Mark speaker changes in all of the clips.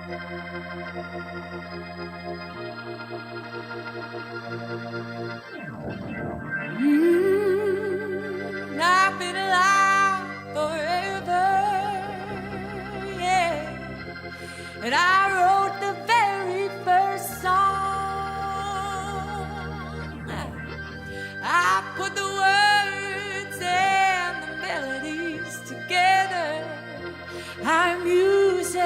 Speaker 1: I've been alive forever, yeah. And I wrote the very first song. I put the words and the melodies together. I'm music,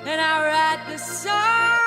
Speaker 1: and I write the song.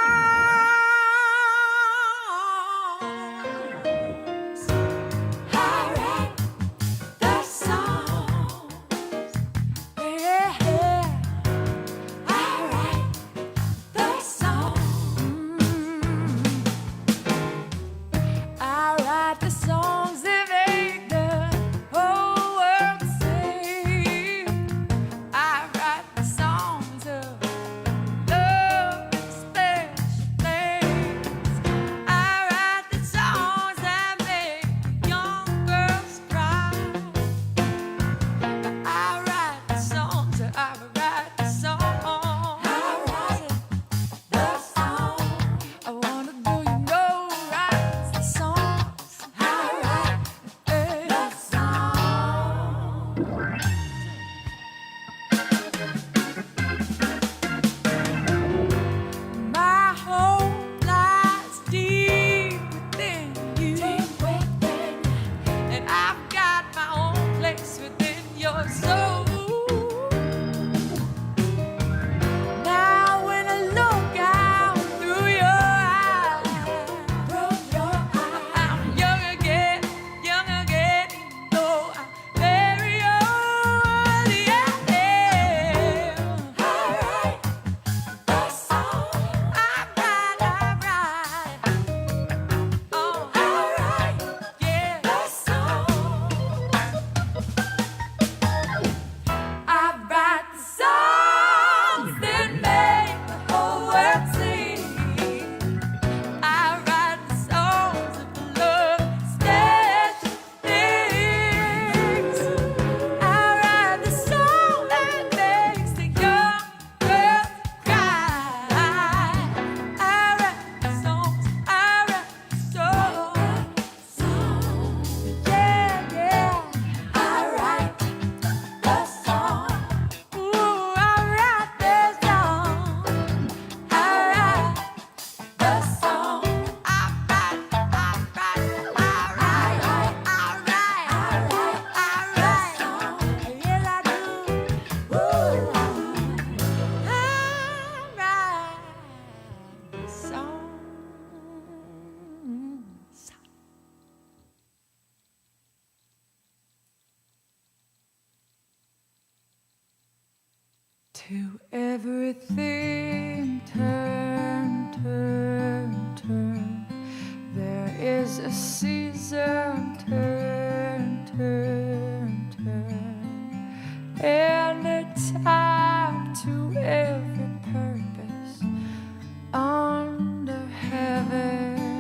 Speaker 1: To everything turn, turn, turn. There is a season, turn, turn, turn. And a time to every purpose under heaven.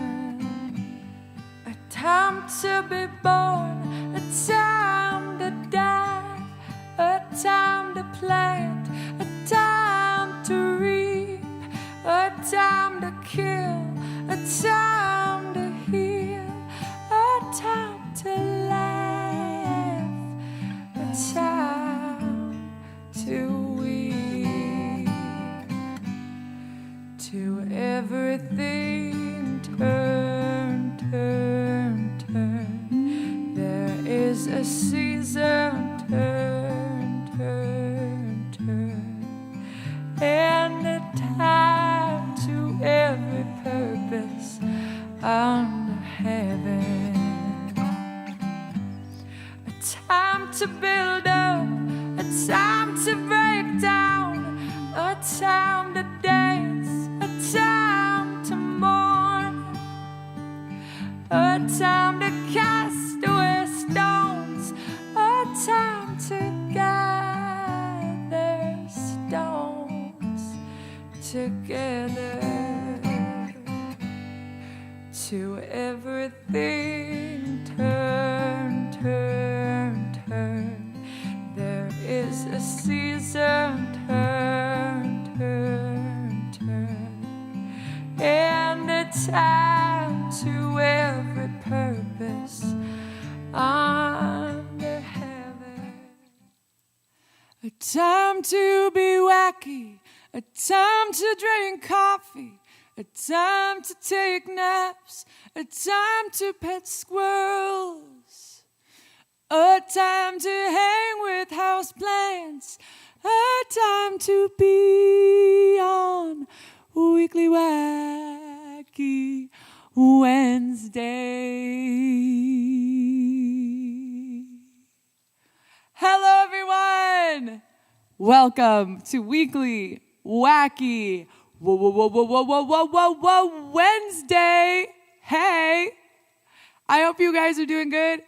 Speaker 1: A time to be born, a time to die, a time to plant, a time to reap, a time to kill, a time to heal, a time to laugh, a time to weep. To everything turn, turn, turn. There is a season, turn, turn, turn. And a time to every purpose under heaven. A time to build up, a time to break down, a time to dance, a time to mourn, a time to cast away stones, a time to gather stones together. To everything turn, turn, turn. There is a season, turn, turn, time to every purpose under heaven. A time to be wacky, a time to drink coffee, a time to take naps, a time to pet squirrels, a time to hang with houseplants, a time to be on Weekly Wacky Wednesday. Hello, everyone. Welcome to Weekly Wacky Wednesday. Hey, I hope you guys are doing good.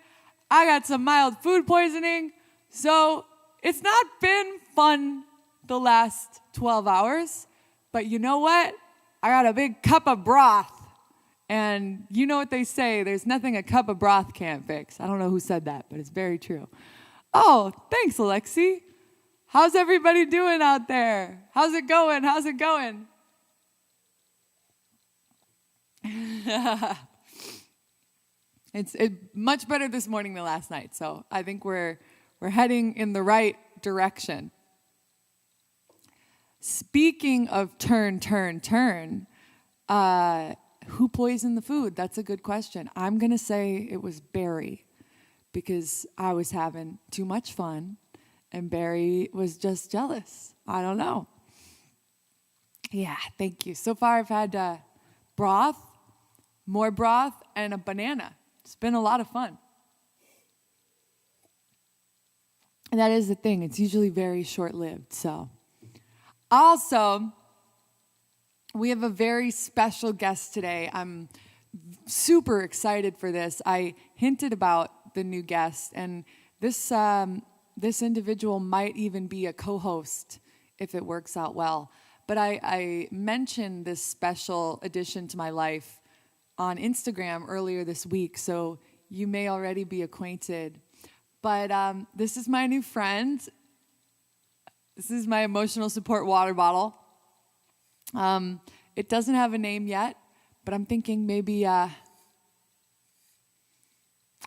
Speaker 1: I got some mild food poisoning, so it's not been fun the last 12 hours. But you know what? I got a big cup of broth. And you know what they say, there's nothing a cup of broth can't fix. I don't know who said that, but it's very true. Oh, thanks, Alexi. How's everybody doing out there? How's it going? How's it going? It's much better this morning than last night, so I think we're heading in the right direction. Speaking of turn, who poisoned the food? That's a good question. I'm going to say it was Barry because I was having too much fun and Barry was just jealous. I don't know. Yeah, thank you. So far I've had broth, more broth, and a banana. It's been a lot of fun. And that is the thing. It's usually very short-lived, so... Also, we have a very special guest today. I'm super excited for this. I hinted about the new guest, and this individual might even be a co-host if it works out well. But I mentioned this special addition to my life on Instagram earlier this week, so you may already be acquainted. But this is my new friend. This is my emotional support water bottle. It doesn't have a name yet, but I'm thinking maybe, I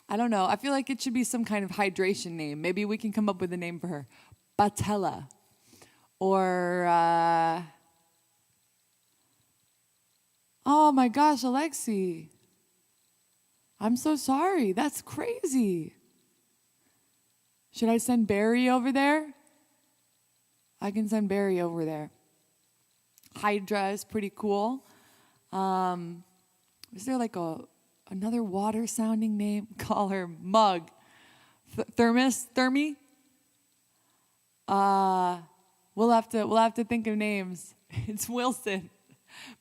Speaker 1: don't know. I feel like it should be some kind of hydration name. Maybe we can come up with a name for her. Batella. Or, oh my gosh, Alexi. I'm so sorry. That's crazy. Should I send Barry over there? I can send Barry over there. Hydra is pretty cool. Is there like another water-sounding name? Call her Mug. Thermy? We'll have to think of names. It's Wilson.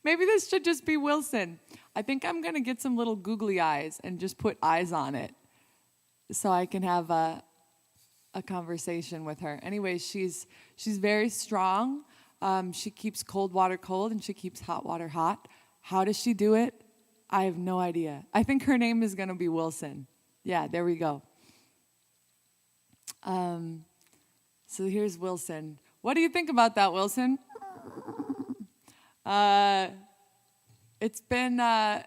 Speaker 1: Maybe this should just be Wilson. I think I'm gonna get some little googly eyes and just put eyes on it, so I can have a conversation with her. Anyway, she's very strong. She keeps cold water cold and she keeps hot water hot. How does she do it? I have no idea. I think her name is going to be Wilson. Yeah, there we go. So here's Wilson. What do you think about that, Wilson? It's been a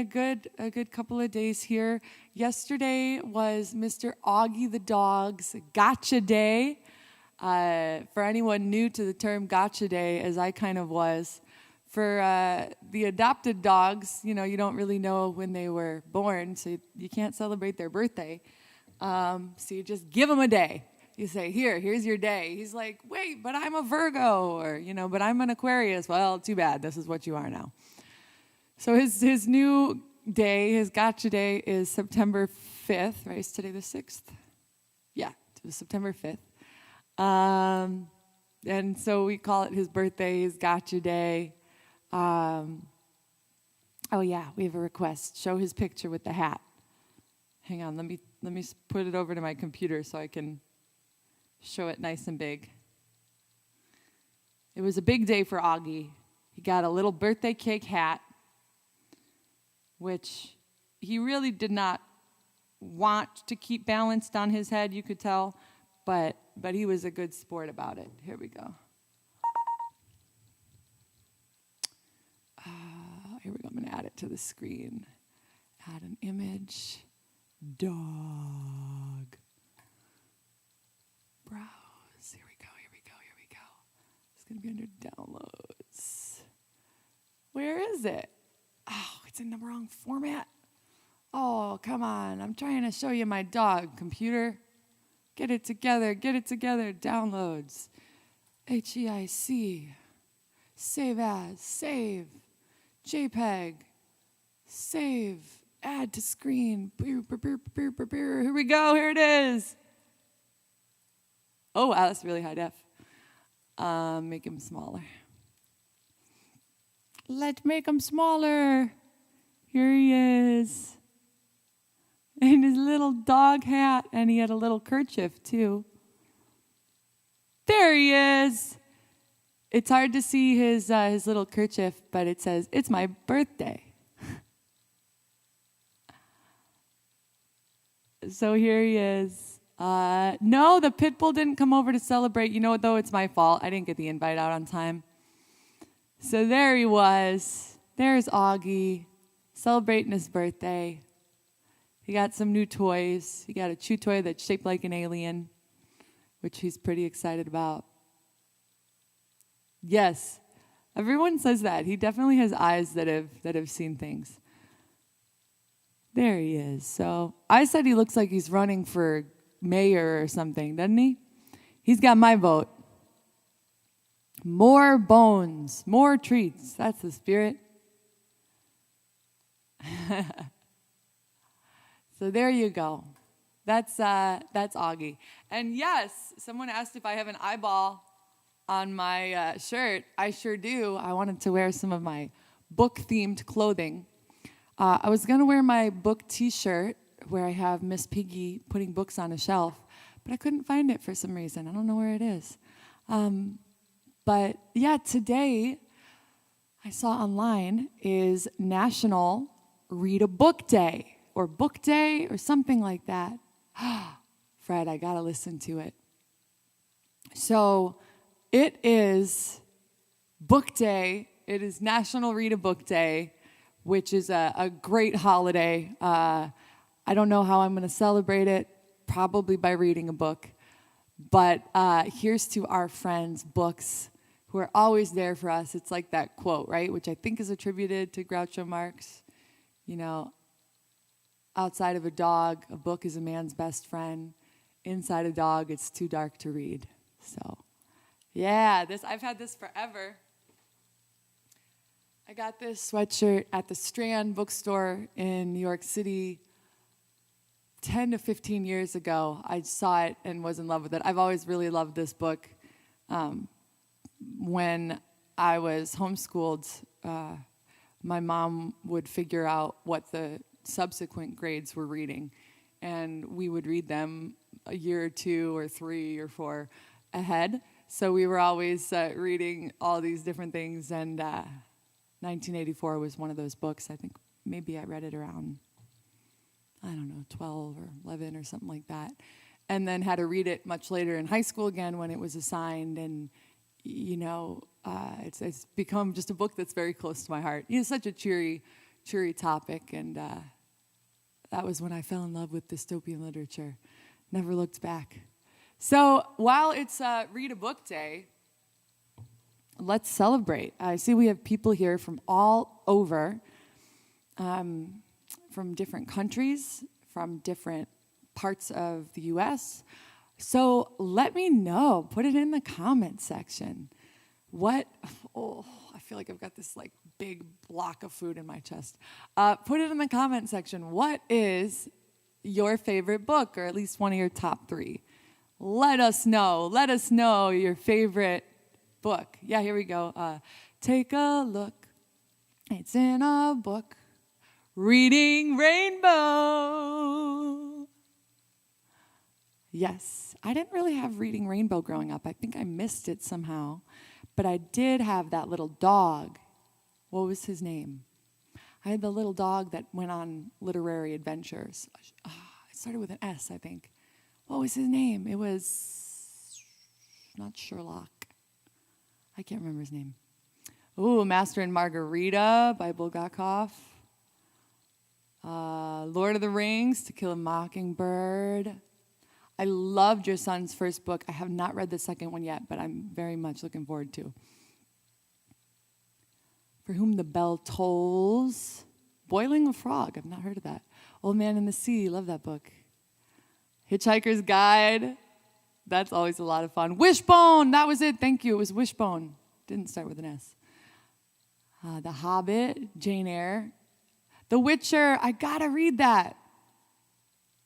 Speaker 1: good couple of days here. Yesterday was Mr. Auggie the dog's gotcha day. For anyone new to the term gotcha day, as I kind of was, for the adopted dogs, you don't really know when they were born, so you can't celebrate their birthday. So you just give them a day. You say, here's your day. He's like, wait, but I'm a Virgo, or, but I'm an Aquarius. Well, too bad. This is what you are now. So his new day, his gotcha day, is September 5th, right? Is today the 6th? Yeah, it was September 5th. And so we call it his birthday, his gotcha day. Oh yeah, we have a request. Show his picture with the hat. Hang on, let me put it over to my computer so I can show it nice and big. It was a big day for Auggie. He got a little birthday cake hat, which he really did not want to keep balanced on his head, you could tell, but he was a good sport about it. Here we go. Here we go. I'm going to add it to the screen. Add an image. Dog. Browse. Here we go. It's going to be under downloads. Where is it? Oh, it's in the wrong format. Oh, come on. I'm trying to show you my dog, computer. Get it together. Downloads. HEIC. Save as. Save. JPEG. Save. Add to screen. Here we go. Here it is. Oh, wow. That's really high def. Make him smaller. Let's make him smaller. Here he is. In his little dog hat. And he had a little kerchief, too. There he is. It's hard to see his little kerchief, but it says, "It's my birthday." So here he is. No, the pit bull didn't come over to celebrate. You know what, though? It's my fault. I didn't get the invite out on time. So there he was. There's Auggie celebrating his birthday. He got some new toys. He got a chew toy that's shaped like an alien, which he's pretty excited about. Yes, everyone says that. He definitely has eyes that have seen things. There he is. So I said he looks like he's running for mayor or something, doesn't he? He's got my vote. More bones, more treats. That's the spirit. So there you go. That's Auggie. And yes, someone asked if I have an eyeball on my shirt. I sure do. I wanted to wear some of my book-themed clothing. I was going to wear my book t-shirt where I have Miss Piggy putting books on a shelf, but I couldn't find it for some reason. I don't know where it is. But yeah, today I saw online is National Read a Book Day or Book Day or something like that. Fred, I got to listen to it. So it is Book Day. It is National Read a Book Day, which is a great holiday. I don't know how I'm going to celebrate it, probably by reading a book. But here's to our friends' books who are always there for us. It's like that quote, right, which I think is attributed to Groucho Marx. You know, outside of a dog, a book is a man's best friend. Inside a dog, it's too dark to read. So, yeah, I've had this forever. I got this sweatshirt at the Strand bookstore in New York City 10 to 15 years ago. I saw it and was in love with it. I've always really loved this book. When I was homeschooled, my mom would figure out what the subsequent grades were reading, and we would read them a year or two or 3 or 4 ahead. So we were always reading all these different things, and 1984 was one of those books. I think maybe I read it around, 12 or 11 or something like that. And then had to read it much later in high school again when it was assigned. And, it's become just a book that's very close to my heart. It's such a cheery topic. And that was when I fell in love with dystopian literature. Never looked back. So while it's Read a Book Day, let's celebrate. I see we have people here from all over, from different countries, from different parts of the U.S. So let me know. Put it in the comment section. I feel like I've got this big block of food in my chest. Put it in the comment section. What is your favorite book, or at least one of your top 3? Let us know. Let us know your favorite book. Yeah, here we go. Take a look. It's in a book. Reading Rainbow. Yes, I didn't really have Reading Rainbow growing up. I think I missed it somehow. But I did have that little dog. What was his name? I had the little dog that went on literary adventures. It started with an S, I think. What was his name? It was not Sherlock. I can't remember his name. Ooh, Master and Margarita by Bulgakov. Lord of the Rings, To Kill a Mockingbird. I loved your son's first book. I have not read the second one yet, but I'm very much looking forward to. For Whom the Bell Tolls. Boiling a Frog. I've not heard of that. Old Man in the Sea. Love that book. Hitchhiker's Guide. That's always a lot of fun. Wishbone. That was it. Thank you. It was Wishbone. Didn't start with an S. The Hobbit. Jane Eyre. The Witcher. I gotta read that.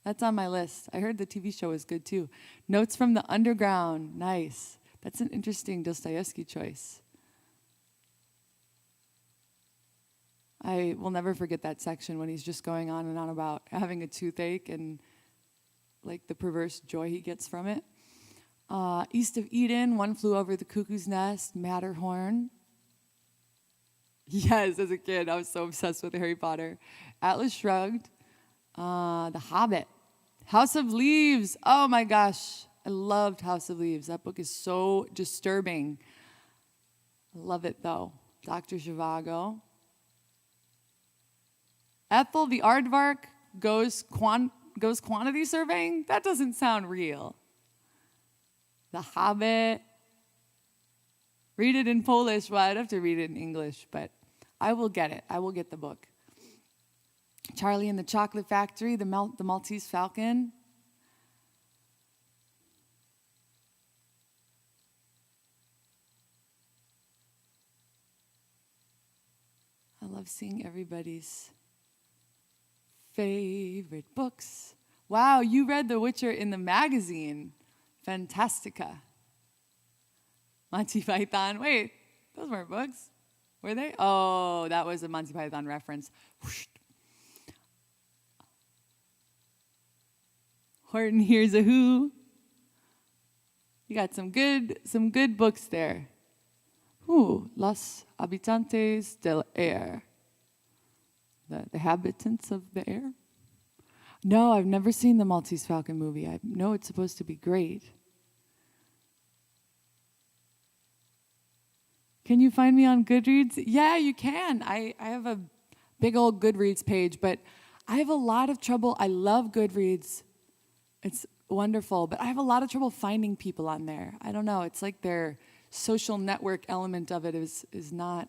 Speaker 1: That's on my list. I heard the TV show is good too. Notes from the Underground. Nice. That's an interesting Dostoevsky choice. I will never forget that section when he's just going on and on about having a toothache and like the perverse joy he gets from it. East of Eden, One Flew Over the Cuckoo's Nest, Matterhorn. Yes, as a kid, I was so obsessed with Harry Potter. Atlas Shrugged. The Hobbit. House of Leaves. Oh my gosh. I loved House of Leaves. That book is so disturbing. I love it though. Dr. Zhivago. Ethel the Aardvark goes quantity surveying? That doesn't sound real. The Hobbit. Read it in Polish. Well, I'd have to read it in English, but I will get it. I will get the book. Charlie and the Chocolate Factory, the Maltese Falcon. I love seeing everybody's favorite books. Wow, you read The Witcher in the magazine. Fantastica. Monty Python. Wait, those weren't books. Were they? Oh, that was a Monty Python reference. Whoosh. Horton Hears a Who. You got some good books there. Ooh, Los Habitantes del Air. The Inhabitants of the Air? No, I've never seen the Maltese Falcon movie. I know it's supposed to be great. Can you find me on Goodreads? Yeah, you can. I have a big old Goodreads page, but I have a lot of trouble. I love Goodreads. It's wonderful, but I have a lot of trouble finding people on there. I don't know. It's like their social network element of it is not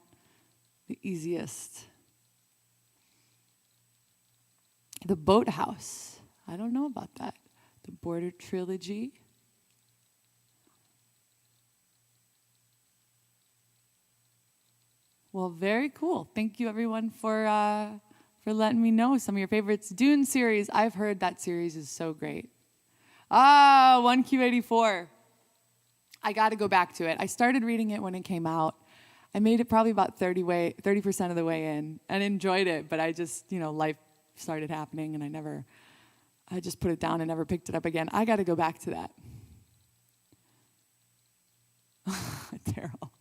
Speaker 1: the easiest. The Boathouse. I don't know about that. The Border Trilogy. Well, very cool. Thank you, everyone, for letting me know some of your favorites. Dune series. I've heard that series is so great. 1Q84. I got to go back to it. I started reading it when it came out. I made it probably about 30% of the way in and enjoyed it, but I just, life started happening and I just put it down and never picked it up again. I got to go back to that. Terrible.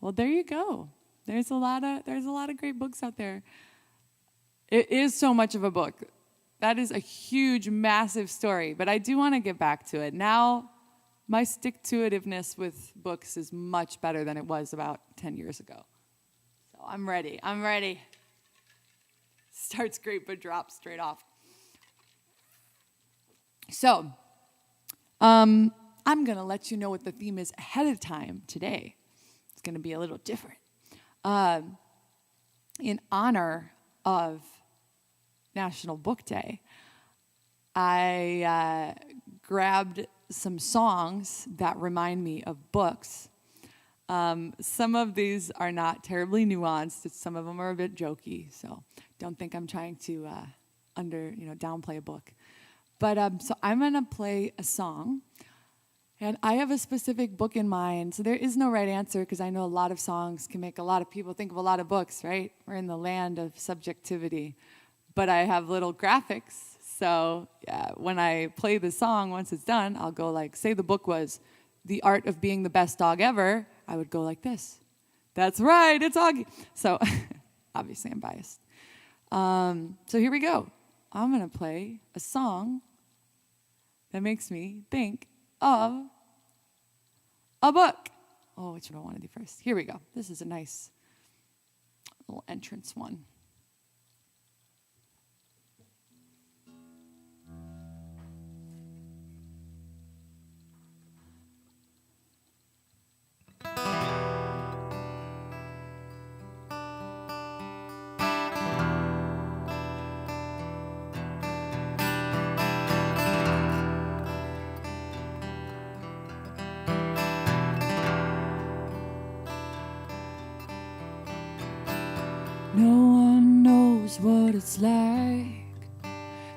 Speaker 1: Well, there you go. There's a lot of great books out there. It is so much of a book. That is a huge, massive story, but I do want to get back to it. Now, my stick-to-itiveness with books is much better than it was about 10 years ago. So I'm ready. Starts great, but drops straight off. So, I'm going to let you know what the theme is ahead of time today. It's going to be a little different. In honor of National Book Day, I grabbed some songs that remind me of books. Some of these are not terribly nuanced. Some of them are a bit jokey, so don't think I'm trying to downplay a book. But so I'm going to play a song, and I have a specific book in mind. So there is no right answer because I know a lot of songs can make a lot of people think of a lot of books, right? We're in the land of subjectivity. But I have little graphics. So when I play the song, once it's done, I'll go like, say the book was The Art of Being the Best Dog Ever, I would go like this. That's right, it's Auggie. So obviously I'm biased. So here we go. I'm going to play a song that that makes me think of a book. Oh, which one I want to do first? Here we go. This is a nice little entrance one. No one knows what it's like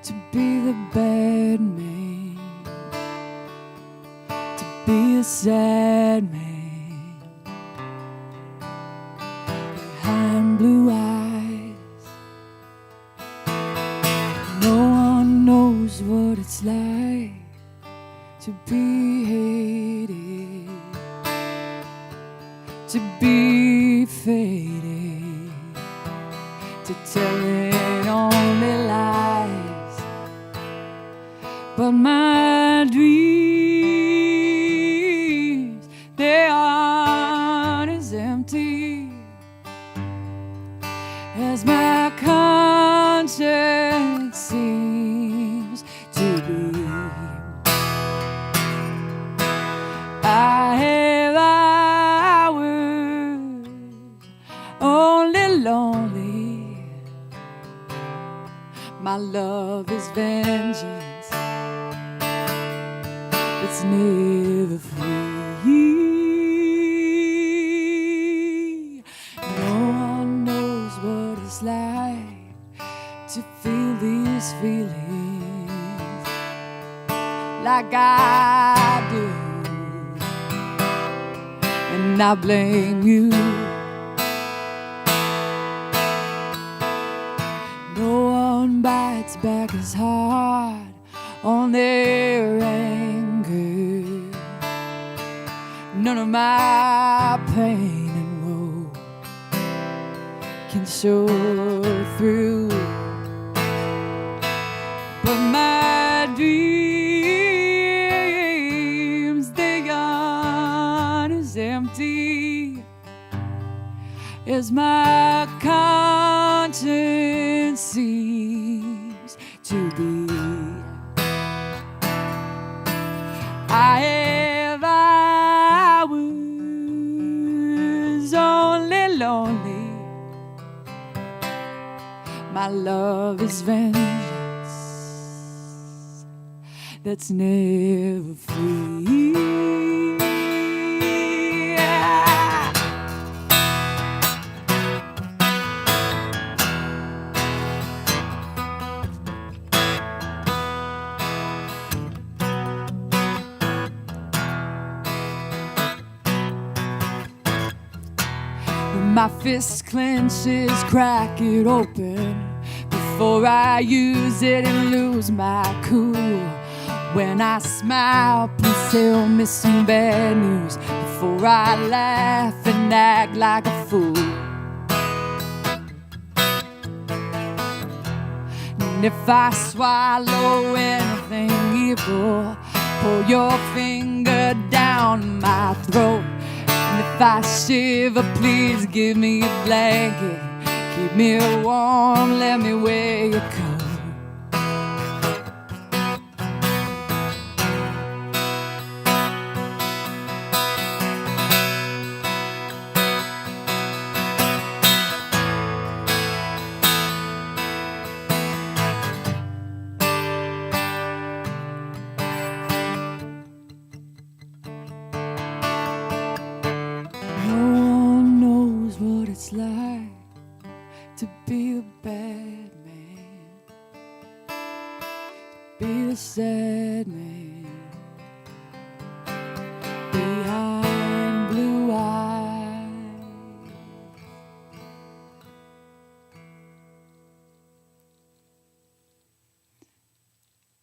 Speaker 1: to be the bad man, to be a sad man behind blue eyes. No one knows what it's like to be hated, to be faded, to telling only lies. But my dreams, they aren't as empty as my conscience seems to be. I have hours only lonely. My love is vengeance that's never free. No one knows what it's like to feel these feelings like I do, and I blame you. Bites back as hard on their anger. None of my pain and woe can show through, but my dreams, they aren't as empty as my conscience seems to be. I have hours only lonely. My love is vengeance that's never free. My fist clenches, crack it open before I use it and lose my cool. When I smile, please tell me some bad news before I laugh and act like a fool. And if I swallow anything evil, pull your finger down my throat. And if I shiver, please give me a blanket. Keep me warm, let me wear your coat. It's like to be the bad man, be the sad man behind blue eyes.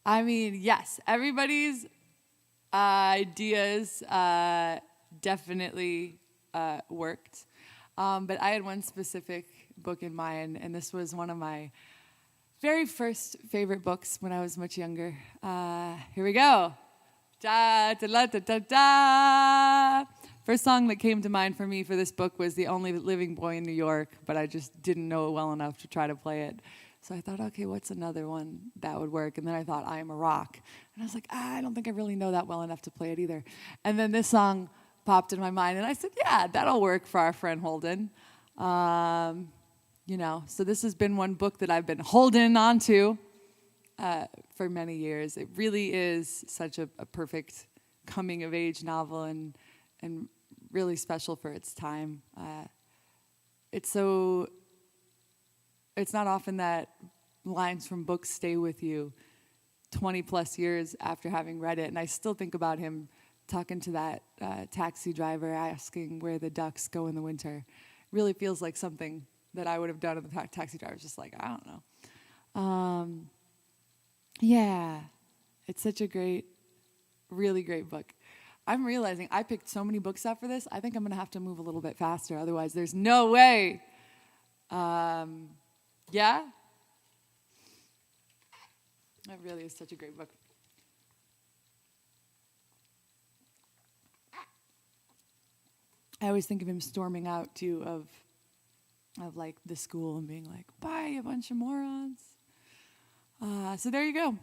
Speaker 1: I mean, yes, everybody's ideas definitely worked. But I had one specific book in mind, and this was one of my Very first favorite books when I was much younger. Here we go. Da, da, da, da, da, da. First song that came to mind for me for this book was The Only Living Boy in New York, but I just didn't know it well enough to try to play it. So I thought, okay, what's another one that would work? And then I thought, I Am a Rock. And I was like, I don't think I really know that well enough to play it either. And then this song popped in my mind, and I said, yeah, that'll work for our friend Holden. So this has been one book that I've been holding on to for many years. It really is such a perfect coming-of-age novel and really special for its time. It's not often that lines from books stay with you 20 plus years after having read it, and I still think about him talking to that taxi driver asking where the ducks go in the winter. Really feels like something that I would have done, and the taxi driver's just like, I don't know. Yeah, it's such a great, really great book. I'm realizing I picked so many books out for this, I think I'm going to have to move a little bit faster, otherwise there's no way. Yeah? It really is such a great book. I always think of him storming out, too, of like the school and being like, bye, a bunch of morons. So there you go.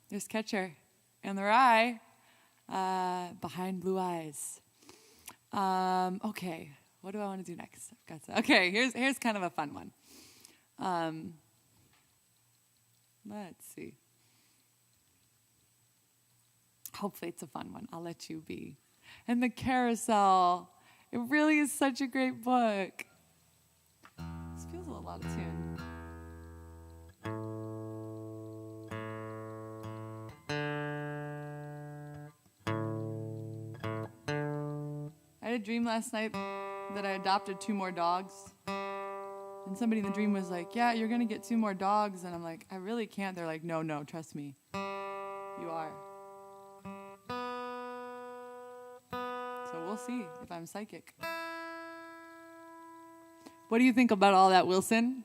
Speaker 1: There's Catcher and the Rye. Behind Blue Eyes. Okay, what do I want to do next? Okay, here's kind of a fun one. Let's see. Hopefully it's a fun one. I'll let you be. And The Carousel. It really is such a great book. This feels a little out of tune. I had a dream last night that I adopted 2 more dogs. And somebody in the dream was like, yeah, you're going to get 2 more dogs. And I'm like, I really can't. They're like, no, trust me. You are. So we'll see if I'm psychic. What do you think about all that, Wilson?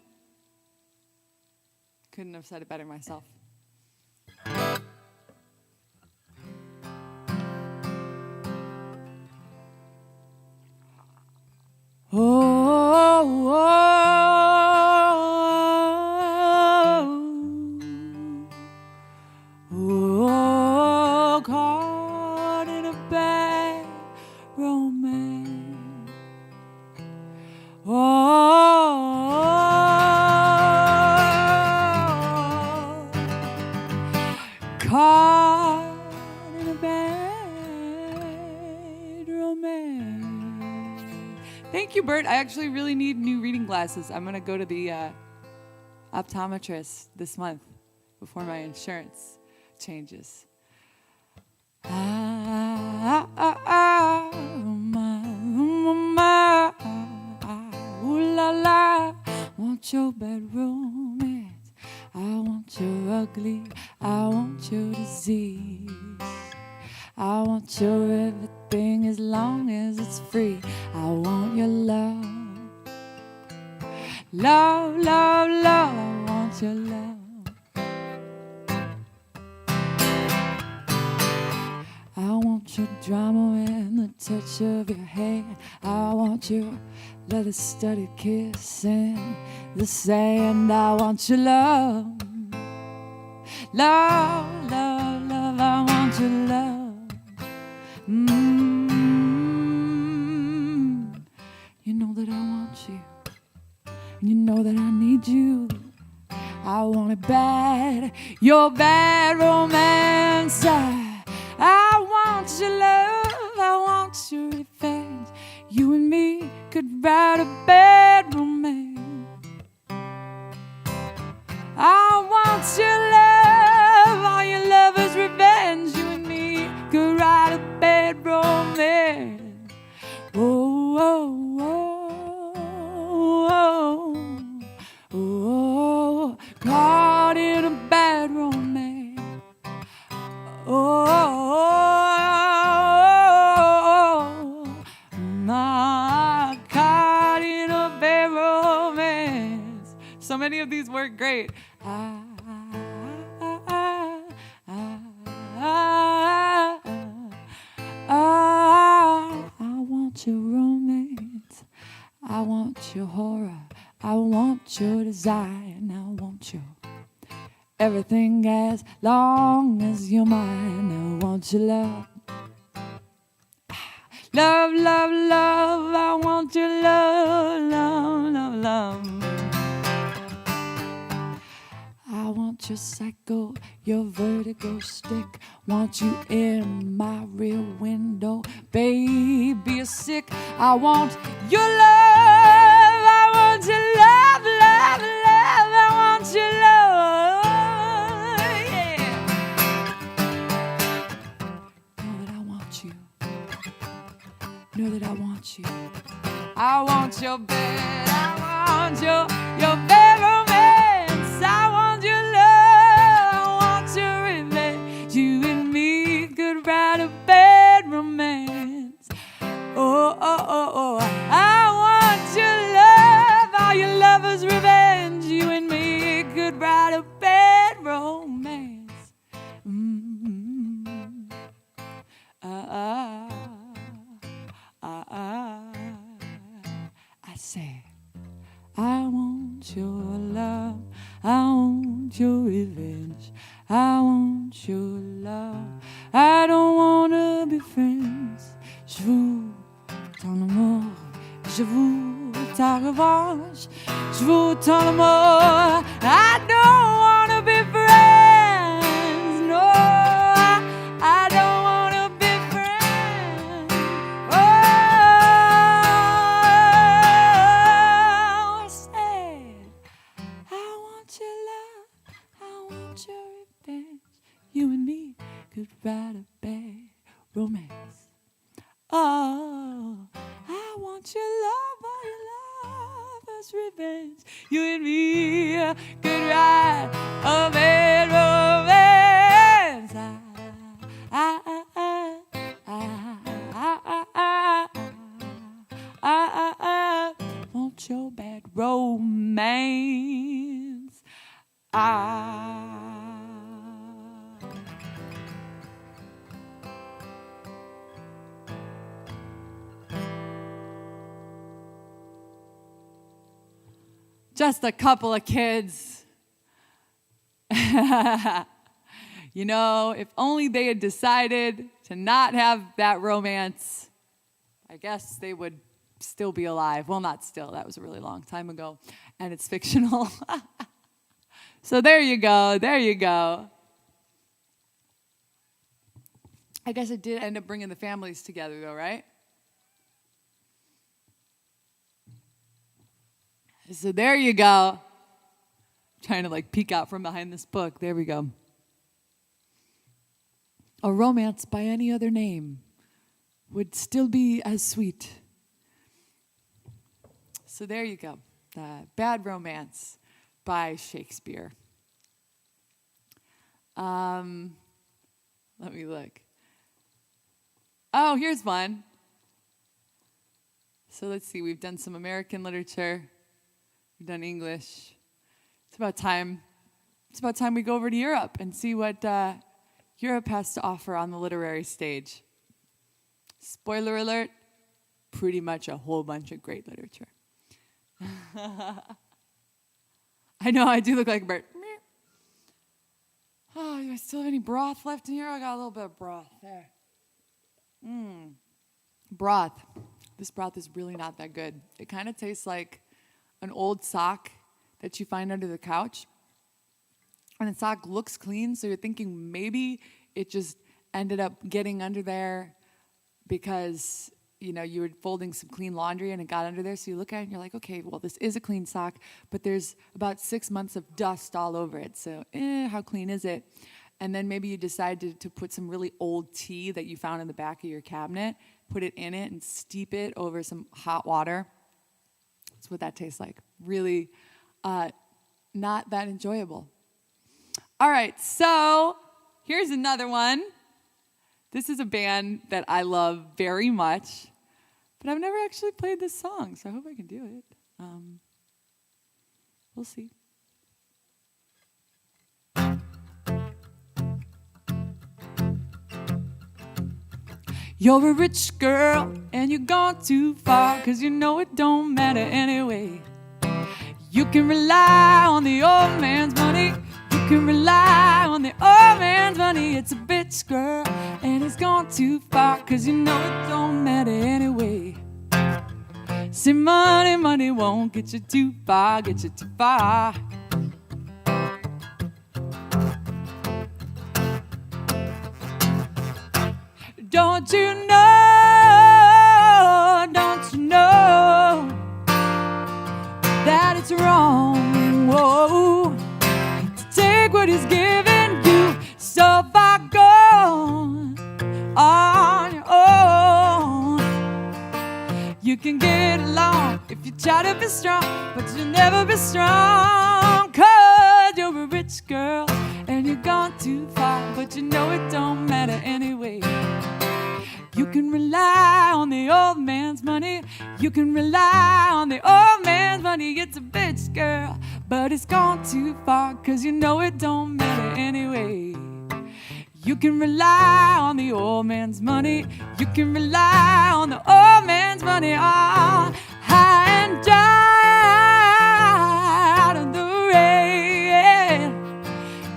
Speaker 1: Couldn't have said it better myself. Caught in a bad romance. Caught in a bad romance. Thank you, Bert. I actually really need new reading glasses. I'm going to go to the optometrist this month before my insurance changes. Ooh la la, want your bad romance. I want your ugly, I want your disease. I want your everything as long as it's free. I want your love. Love, love, love, I want your love. I want your drama and the touch of your hand. I want your leather-studded kiss in the sand. I want your love. Love, love, love, I want your love. You know that I want you. You know that I need you. I want it bad, your bad romance. I want your love, I want your revenge. You and me could write a bad romance. I want your love, all your love is revenge. You and me could write a bad romance. Oh, oh, oh, oh, oh, caught in a bad romance. Oh, caught in a bad romance. So many of these work great. I want your horror, I want your design, I want your everything as long as you're mine. I want your love. Love, love, love, I want your love, love, love, love. I want your psycho, your vertigo stick. Want you in my rear window, baby, you're sick. I want your love, I want your love, love, love, I want your love, yeah. Know that I want you, know that I want you. I want your bed, I want your bed romance. I want your love, I want your revenge. You and me could write a bed romance. Oh, oh, oh, oh. I want your love, all your lovers' revenge. You and me could write a bed romance. Mm-hmm. I say, I want your love, I want your revenge, I want your love, I don't wanna be friends. Je vous ton amour, je vous ta revanche, je vous ton amour, I don't wanna be friends, no, I don't wanna be friends. Oh, I said, I want your love, I want your revenge. You and me could write a bad romance. Oh, I want your love, all your lover's revenge. You and me could write a bad romance. I want your bad romance. Just a couple of kids. You know, if only they had decided to not have that romance, I guess they would still be alive. Well, not still. That was a really long time ago. And it's fictional. So there you go. There you go. I guess it did end up bringing the families together, though, right? So there you go. Trying to like peek out from behind this book. There we go. A romance by any other name would still be as sweet. So there you go. The Bad Romance by Shakespeare. Let me look. Oh, here's one. So let's see. We've done some American literature. We've done English. It's about time we go over to Europe and see what Europe has to offer on the literary stage. Spoiler alert, pretty much a whole bunch of great literature. I know, I do look like a bird. Oh, do I still have any broth left in here? I got a little bit of broth there. Broth. This broth is really not that good. It kind of tastes like an old sock that you find under the couch. And the sock looks clean, so you're thinking maybe it just ended up getting under there because, you know, you were folding some clean laundry and it got under there. So you look at it and you're like, okay, well, this is a clean sock, but there's about 6 months of dust all over it. So, how clean is it? And then maybe you decide to put some really old tea that you found in the back of your cabinet, put it in it and steep it over some hot water. That's what that tastes like. Really not that enjoyable. All right, so here's another one. This is a band that I love very much, but I've never actually played this song, so I hope I can do it. We'll see. You're a rich girl and you're gone too far, 'cause you know it don't matter anyway. You can rely on the old man's money. You can rely on the old man's money. It's a bitch, girl, and it's gone too far, 'cause you know it don't matter anyway. See, money, money won't get you too far, get you too far. Don't you know, that it's wrong, whoa, to take what he's giving you so far gone on your own. You can get along if you try to be strong, but you'll never be strong, 'cause you're a rich girl and you're gone too far, but you know it don't matter anyway. You can rely on the old man's money. You can rely on the old man's money. It's a bitch, girl, but it's gone too far, 'cause you know it don't matter anyway. You can rely on the old man's money. You can rely on the old man's money. Oh, high and dry out of the rain.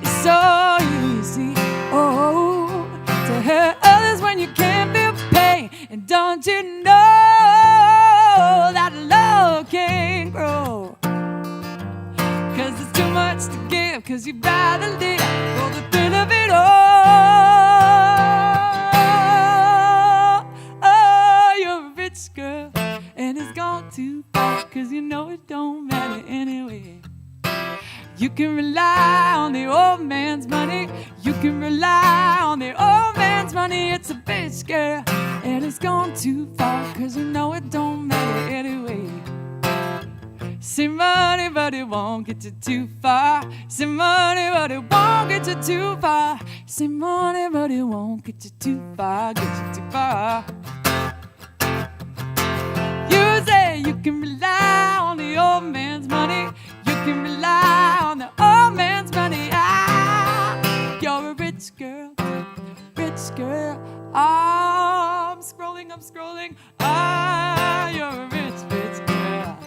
Speaker 1: It's so easy, oh, to hurt others when you can't feel pain. And don't you know that love can't grow? 'Cause it's too much to give, 'cause you'd rather live for the thrill of it all. Oh, you're a rich girl and it's gone too far, 'cause you know it don't matter anyway. You can rely on the old man's money. You can rely on the old man's money. It's a bitch, girl, and it's gone too far, 'cause you know it don't matter anyway. See, money, but it won't get you too far. See, money, but it won't get you too far. See, money, but it won't get you too far, get you too far. You say you can rely on the old man's money. You can rely on the old man's money. Ah, you're a rich girl, rich girl. Ah, I'm scrolling. Ah, you're a rich, rich girl.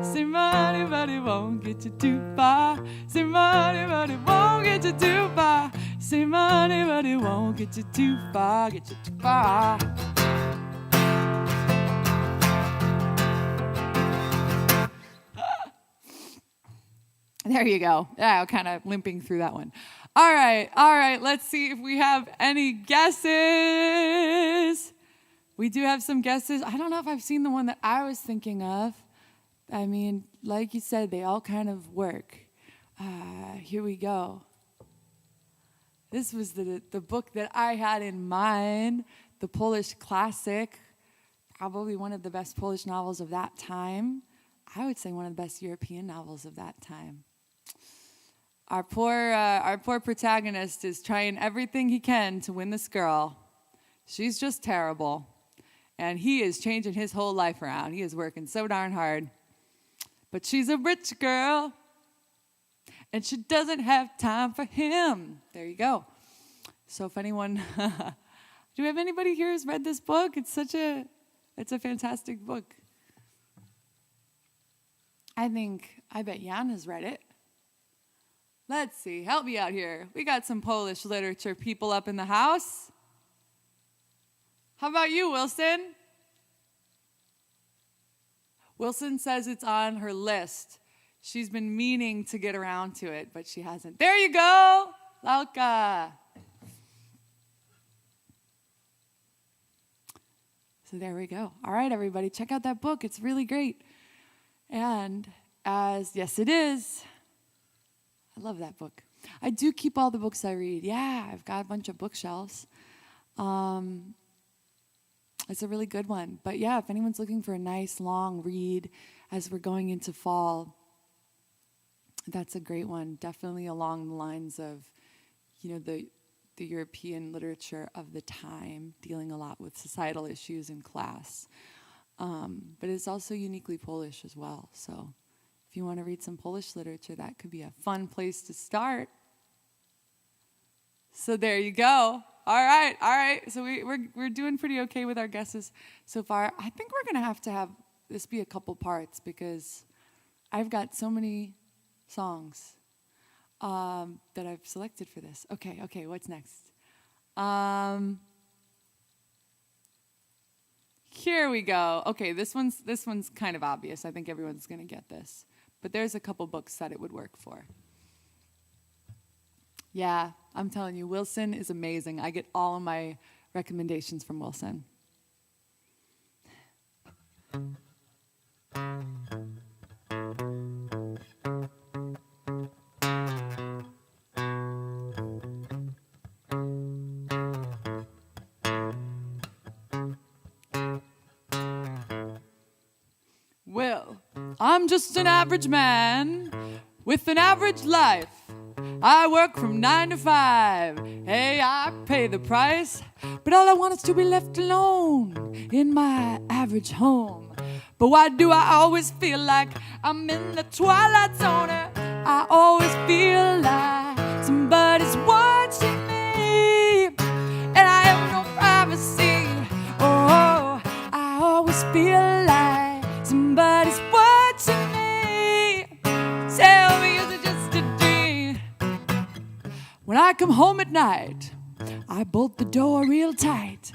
Speaker 1: Say money, but it won't get you too far. Say money, but it won't get you too far. Say money, but it won't get you too far, get you too far. There you go. Yeah, kind of limping through that one. All right. Let's see if we have any guesses. We do have some guesses. I don't know if I've seen the one that I was thinking of. I mean, like you said, they all kind of work. Here we go. This was the book that I had in mind, the Polish classic, probably one of the best Polish novels of that time. I would say one of the best European novels of that time. Our poor protagonist is trying everything he can to win this girl. She's just terrible. And he is changing his whole life around. He is working so darn hard. But she's a rich girl. And she doesn't have time for him. There you go. So if anyone, do we have anybody here who's read this book? It's a fantastic book. I bet Jan has read it. Let's see, help me out here. We got some Polish literature people up in the house. How about you, Wilson? Wilson says it's on her list. She's been meaning to get around to it, but she hasn't. There you go, Lauka. So there we go. All right, everybody, check out that book. It's really great. And yes, it is. I love that book. I do keep all the books I read. Yeah, I've got a bunch of bookshelves. It's a really good one. But yeah, if anyone's looking for a nice long read as we're going into fall, that's a great one. Definitely along the lines of, the European literature of the time, dealing a lot with societal issues in class. But it's also uniquely Polish as well. So if you want to read some Polish literature, that could be a fun place to start. So there you go. All right. So we're doing pretty okay with our guesses so far. I think we're gonna have to have this be a couple parts because I've got so many songs that I've selected for this. Okay. What's next? Here we go. Okay, this one's kind of obvious. I think everyone's gonna get this, but there's a couple books that it would work for. Yeah, I'm telling you, Wilson is amazing. I get all of my recommendations from Wilson. Well, I'm just an average man with an average life. I work from 9 to 5. Hey, I pay the price. But all I want is to be left alone in my average home. But why do I always feel like I'm in the twilight zone? I always feel like somebody's watching me, and I have no privacy. Oh, I always feel like somebody's watching me. Tell me, is it just a dream? When I come home at night, I bolt the door real tight.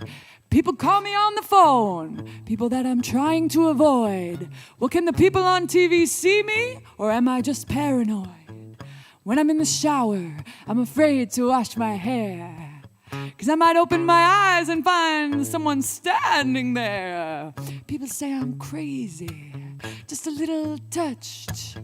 Speaker 1: People call me on the phone, people that I'm trying to avoid. Well, can the people on TV see me, or am I just paranoid? When I'm in the shower, I'm afraid to wash my hair, 'cause I might open my eyes and find someone standing there. People say I'm crazy, just a little touched.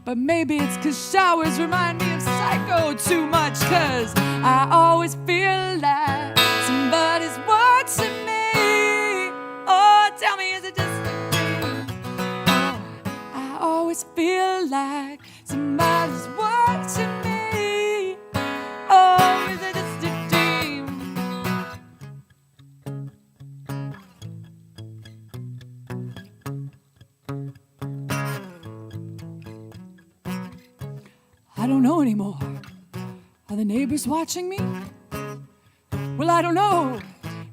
Speaker 1: But maybe it's 'cause showers remind me of Psycho too much, 'cause I always feel like somebody's watching me. Oh, tell me, is it just a dream? Oh, I always feel like somebody's watching me. Oh, is it just a dream? I don't know anymore. Are the neighbors watching me? Well, I don't know.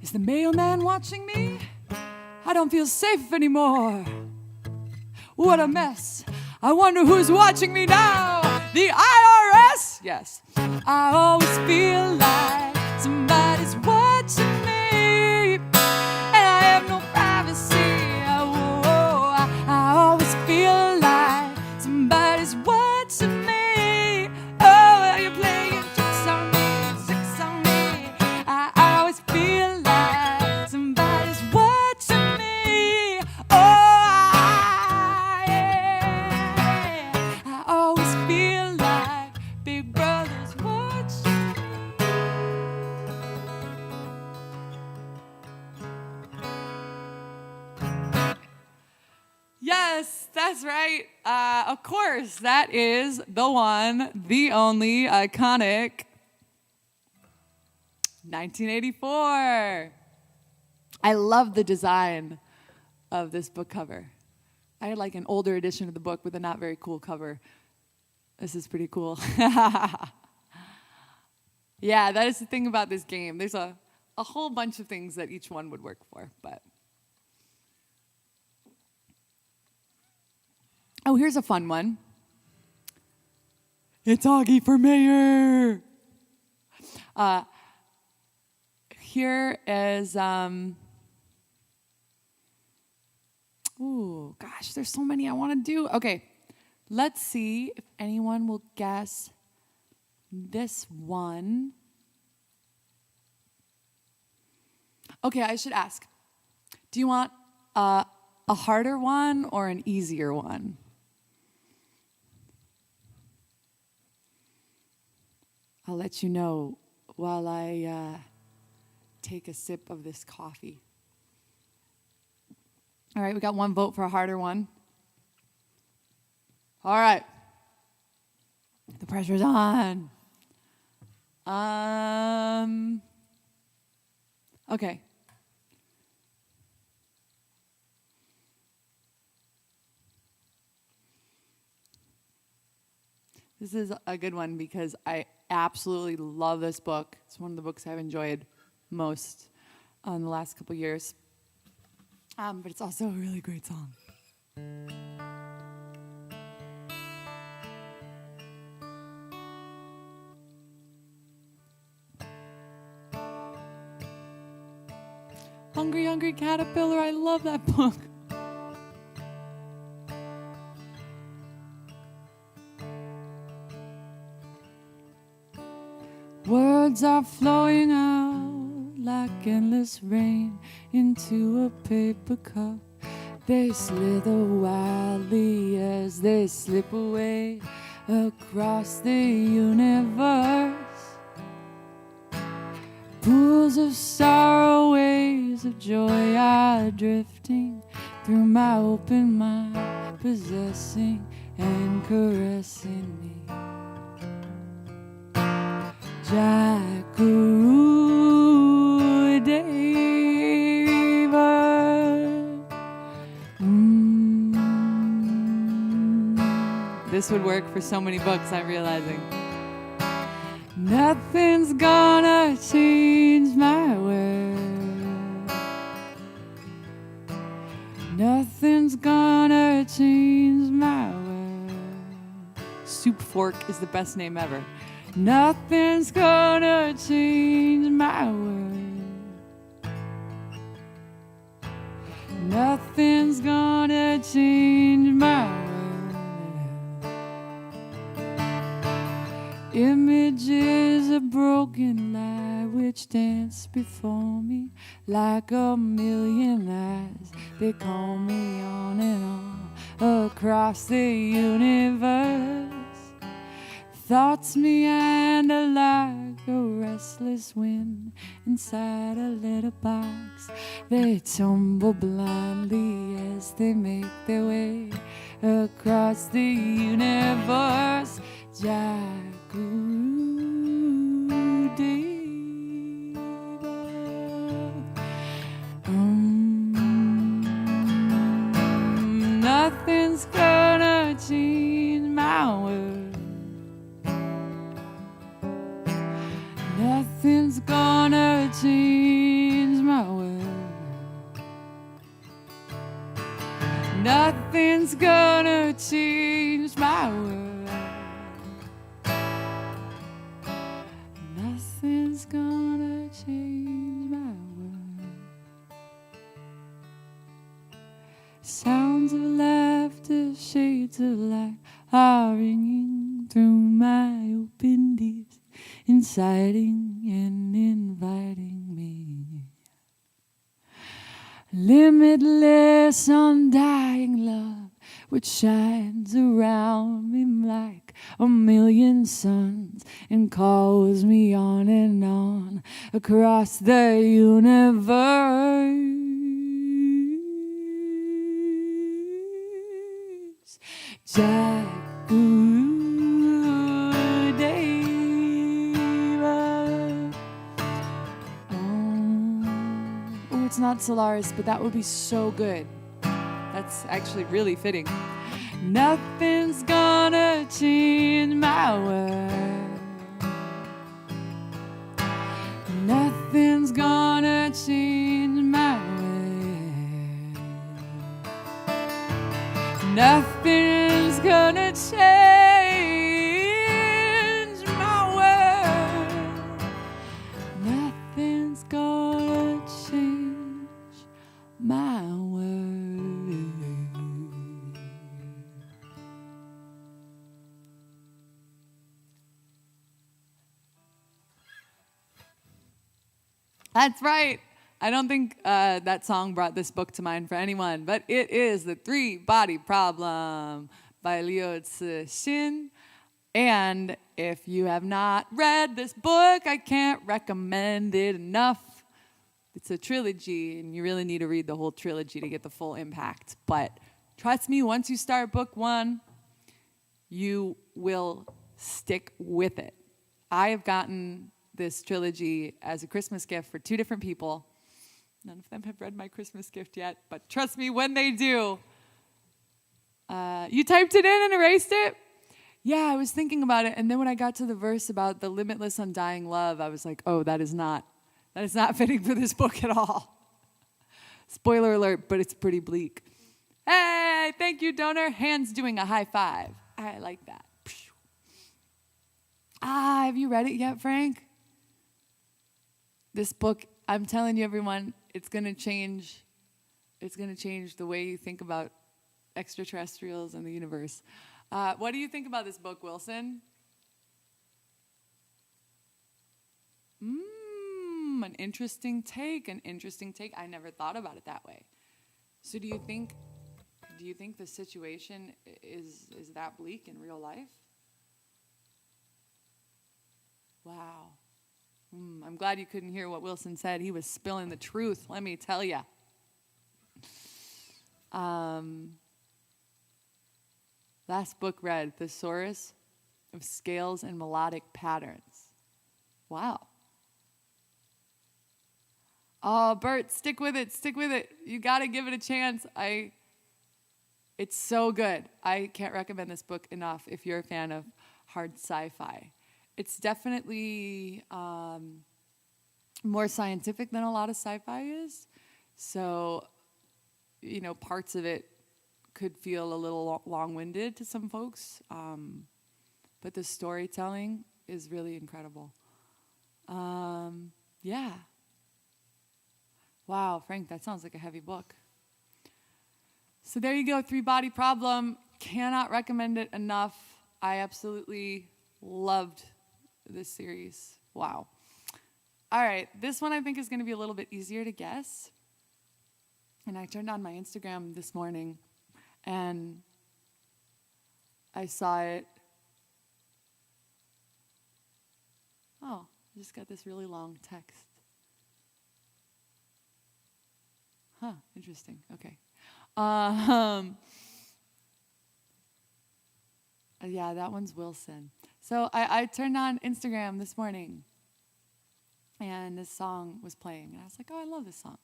Speaker 1: Is the mailman watching me? I don't feel safe anymore. What a mess. I wonder who's watching me now. The IRS? Yes. I always feel like somebody's watching me, and I have no privacy. Oh, I always feel like somebody's watching me. Oh, you're playing tricks on me. I always feel like somebody's watching me. Oh, yeah. I always feel like Big Brother's watching me. Yes, that's right. Of course, that is the one, the only, iconic 1984. I love the design of this book cover. I had like an older edition of the book with a not very cool cover. This is pretty cool. Yeah, that is the thing about this game. There's a whole bunch of things that each one would work for, but. Oh, here's a fun one. It's Auggie for mayor. Here is, ooh, gosh, there's so many I want to do. Okay, let's see if anyone will guess this one. Okay, I should ask. Do you want a harder one or an easier one? I'll let you know while I take a sip of this coffee. All right, we got one vote for a harder one. All right. The pressure's on. Okay. This is a good one because I absolutely love this book. It's one of the books I've enjoyed most in the last couple years. But it's also a really great song. Hungry, Hungry Caterpillar, I love that book. Words are flowing out like endless rain into a paper cup. They slither wildly as they slip away across the universe. Pools of sorrow, waves of joy are drifting through my open mind, possessing and caressing me. Jackaroo David. This would work for so many books, I'm realizing. Nothing's gonna change my world. Nothing's gonna change my world. Soup Fork is the best name ever. Nothing's gonna change my world. Nothing's gonna change my world. Images of broken light which dance before me like a million eyes. They call me on and on across the universe. Thoughts meander like a restless wind inside a letterbox. They tumble blindly as they make their way across the universe. Jackaroo David. Nothing's gonna change my world. Nothing's gonna change my world. Nothing's gonna change my world. Nothing's gonna change my world. Sounds of laughter, shades of light are ringing through my open ears, inciting and inviting me. Limitless, undying love which shines around me like a million suns and calls me on and on across the universe. Jackaroo David. Oh, it's not Solaris, but that would be so good. That's actually really fitting. Nothing's gonna change my world. Nothing's gonna change my world. Nothing's gonna change my world. Nothing's gonna change my world. That's right. I don't think that song brought this book to mind for anyone, but it is The Three-Body Problem by Liu Cixin. And if you have not read this book, I can't recommend it enough. It's a trilogy, and you really need to read the whole trilogy to get the full impact. But trust me, once you start book one, you will stick with it. I have gotten this trilogy as a Christmas gift for 2 different people. None of them have read my Christmas gift yet, but trust me, when they do, you typed it in and erased it? Yeah, I was thinking about it, and then when I got to the verse about the limitless, undying love, I was like, oh, that is not fitting for this book at all. Spoiler alert, but it's pretty bleak. Hey, thank you, donor. Hands doing a high five. I like that. Have you read it yet, Frank? This book, I'm telling you, everyone, it's going to change. It's going to change the way you think about extraterrestrials and the universe. What do you think about this book, Wilson? An interesting take. I never thought about it that way. So do you think the situation is that bleak in real life? Wow. I'm glad you couldn't hear what Wilson said. He was spilling the truth, let me tell you. Last book read, Thesaurus of Scales and Melodic Patterns. Wow. Oh, Bert, stick with it. You got to give it a chance. It's so good. I can't recommend this book enough if you're a fan of hard sci-fi. It's definitely more scientific than a lot of sci-fi is. So, parts of it could feel a little long-winded to some folks. But the storytelling is really incredible. Yeah. Wow, Frank, that sounds like a heavy book. So there you go, 3-Body Problem. Cannot recommend it enough. I absolutely loved this series. Wow. All right, this one I think is going to be a little bit easier to guess. And I turned on my Instagram this morning, and I saw it. Oh, I just got this really long text. Huh, interesting. Okay. Yeah, that one's Wilson. So I turned on Instagram this morning, and this song was playing. And I was like, oh, I love this song.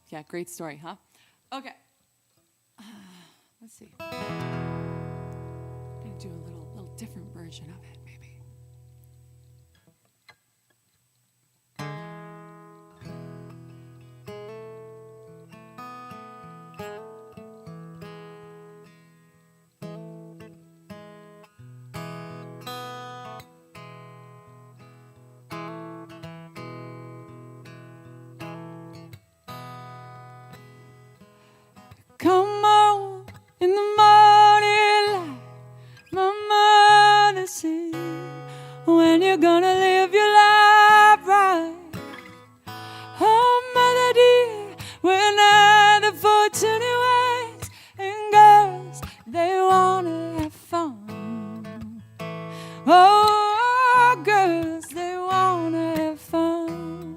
Speaker 1: Yeah, great story, huh? Okay. Let's see. I'm going to do a little different version of it, maybe. Come on in the morning light, my mother said, when you're gonna live your life right. Oh, mother dear, we're not the fortunate ones, and girls, they wanna have fun. Oh, girls, they wanna have fun.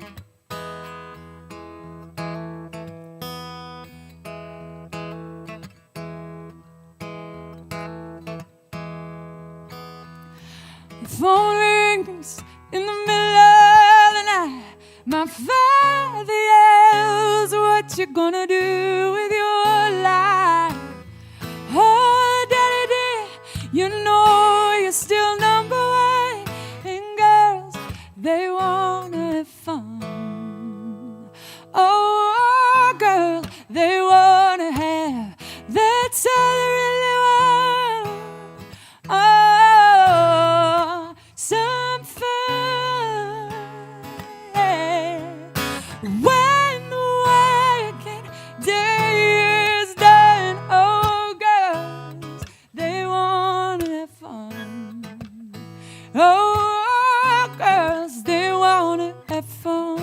Speaker 1: The phone rings in the middle of the night. My father yells, what you gonna do with your life? Oh, daddy dear, you know you're still number one. And girls, they wanna have fun. Oh, girl, they wanna have, that's all they really want. Oh, some fun, yeah. When the working day is done, oh, girls, they wanna have fun. Oh, girls, they wanna have fun.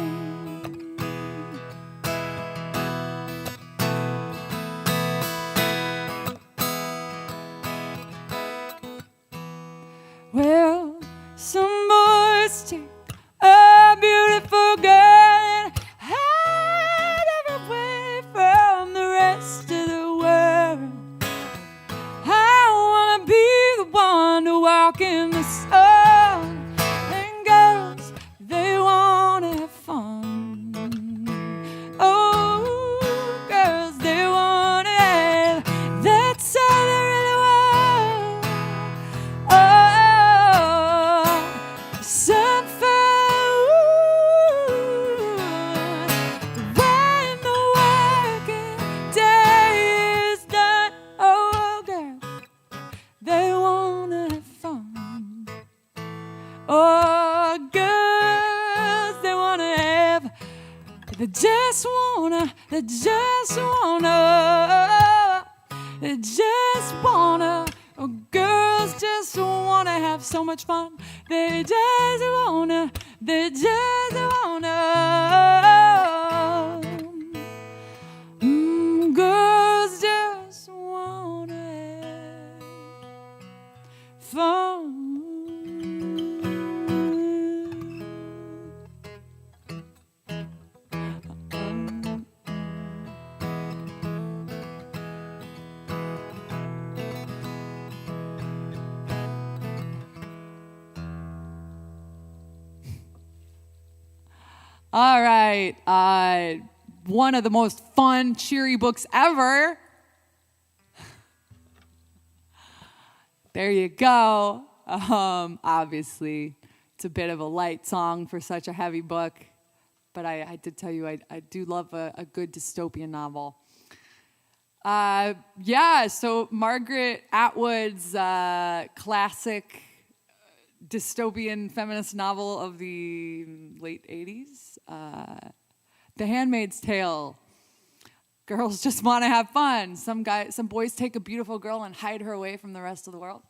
Speaker 1: Well, some boys take a beautiful girl and They just wanna, they just wanna, oh, girls just wanna have so much fun. They just wanna, girls just wanna have fun. All right, one of the most fun, cheery books ever. There you go. Obviously, it's a bit of a light song for such a heavy book, but I did tell you I do love a good dystopian novel. Yeah, so Margaret Atwood's classic dystopian feminist novel of the late 80s, The Handmaid's Tale. Girls just want to have fun. Some boys take a beautiful girl and hide her away from the rest of the world.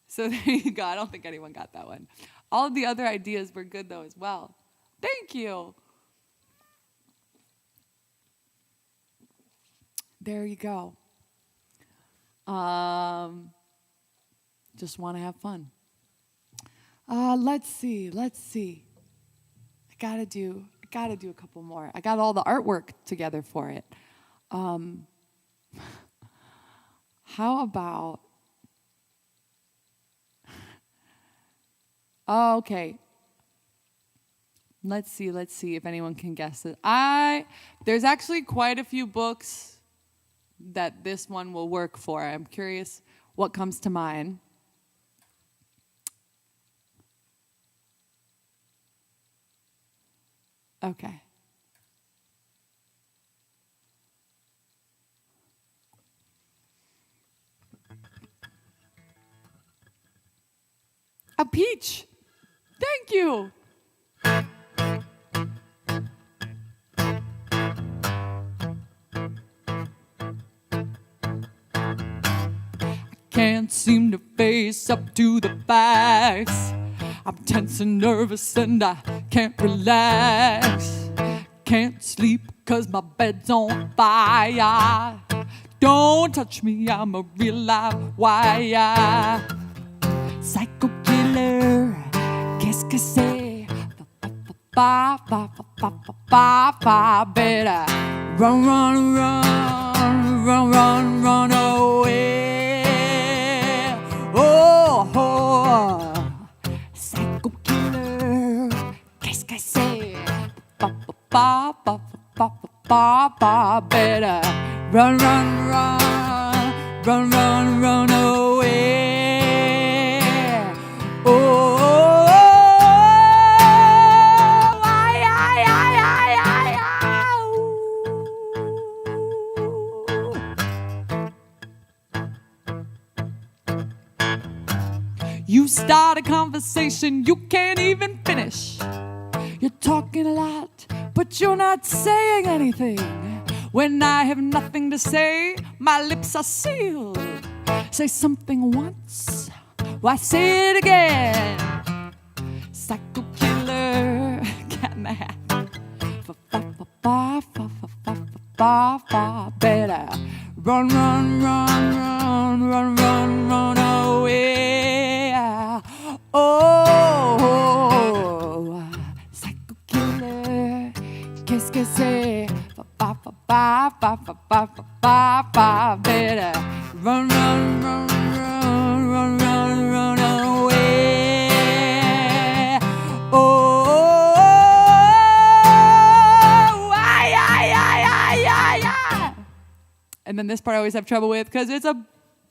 Speaker 1: So there you go. I don't think anyone got that one. All of the other ideas were good though as well. Thank you. There you go. Just want to have fun. Let's see. I gotta do a couple more. I got all the artwork together for it. How about? Oh, okay. Let's see if anyone can guess it. There's actually quite a few books that this one will work for. I'm curious what comes to mind. Okay. A peach. Thank you. Can't seem to face up to the facts. I'm tense and nervous and I can't relax. Can't sleep 'cause my bed's on fire. Don't touch me, I'm a real live wire. Psycho killer, qu'est-ce que c'est? Better run, run, run, run, run, run away. Oh, psycho killer, qu'est-ce que c'est? Better run, run, run, run, run, run away. Oh, you start a conversation you can't even finish. You're talking a lot, but you're not saying anything. When I have nothing to say, my lips are sealed. Say something once, why say it again? Psycho killer, cat in the hat. Better run, run, run, run, run, run, run away. Oh, psycho killer, qu'est-ce que c'est? Better run, run, run, run, run, run, run away. Oh, and then this part I always have trouble with because it's a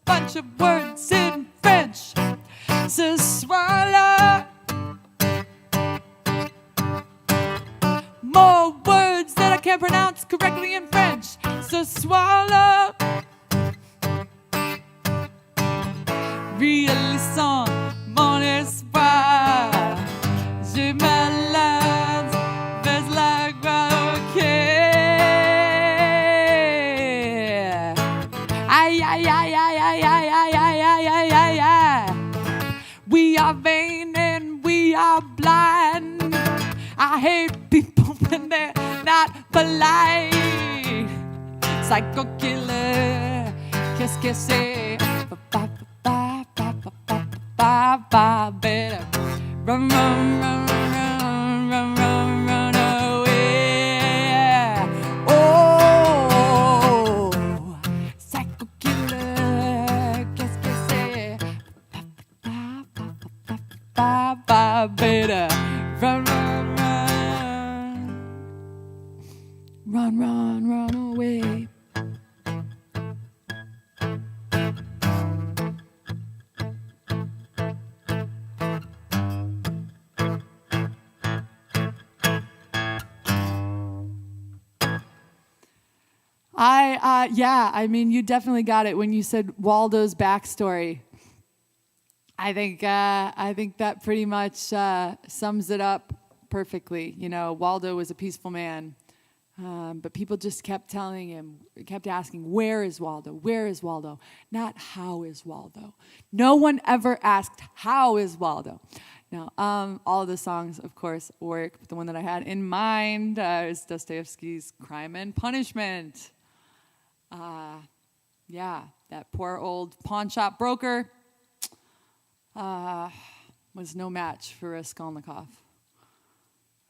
Speaker 1: bunch of words in French. Ce soir-là, more words that I can't pronounce correctly in French. Ce soir-là, réalisant mon espoir, j'ai malade, baisse la gloire. polite. Psycho killer, qu'est-ce que c'est? Better run, run, run, run, run, run, run away. Oh, psycho killer, qu'est-ce que c'est? Better run, run, run, run, run, run away. Yeah, I mean, you definitely got it when you said Waldo's backstory. I think that pretty much sums it up perfectly. You know, Waldo was a peaceful man, but people just kept telling him, kept asking, where is Waldo? Where is Waldo? Not how is Waldo. No one ever asked, how is Waldo? Now, all of the songs, of course, work, but the one that I had in mind is Dostoevsky's Crime and Punishment. Yeah, that poor old pawn shop broker was no match for Raskolnikov.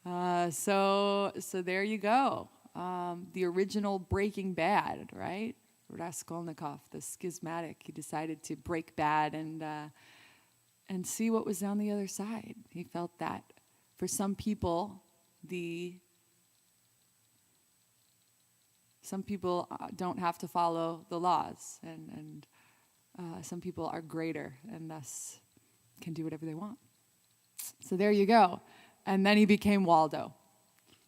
Speaker 1: So there you go. The original Breaking Bad, right? Raskolnikov, the schismatic. He decided to break bad and see what was on the other side. He felt that for some people, some people don't have to follow the laws, and some people are greater and thus can do whatever they want. So there you go. And then he became Waldo.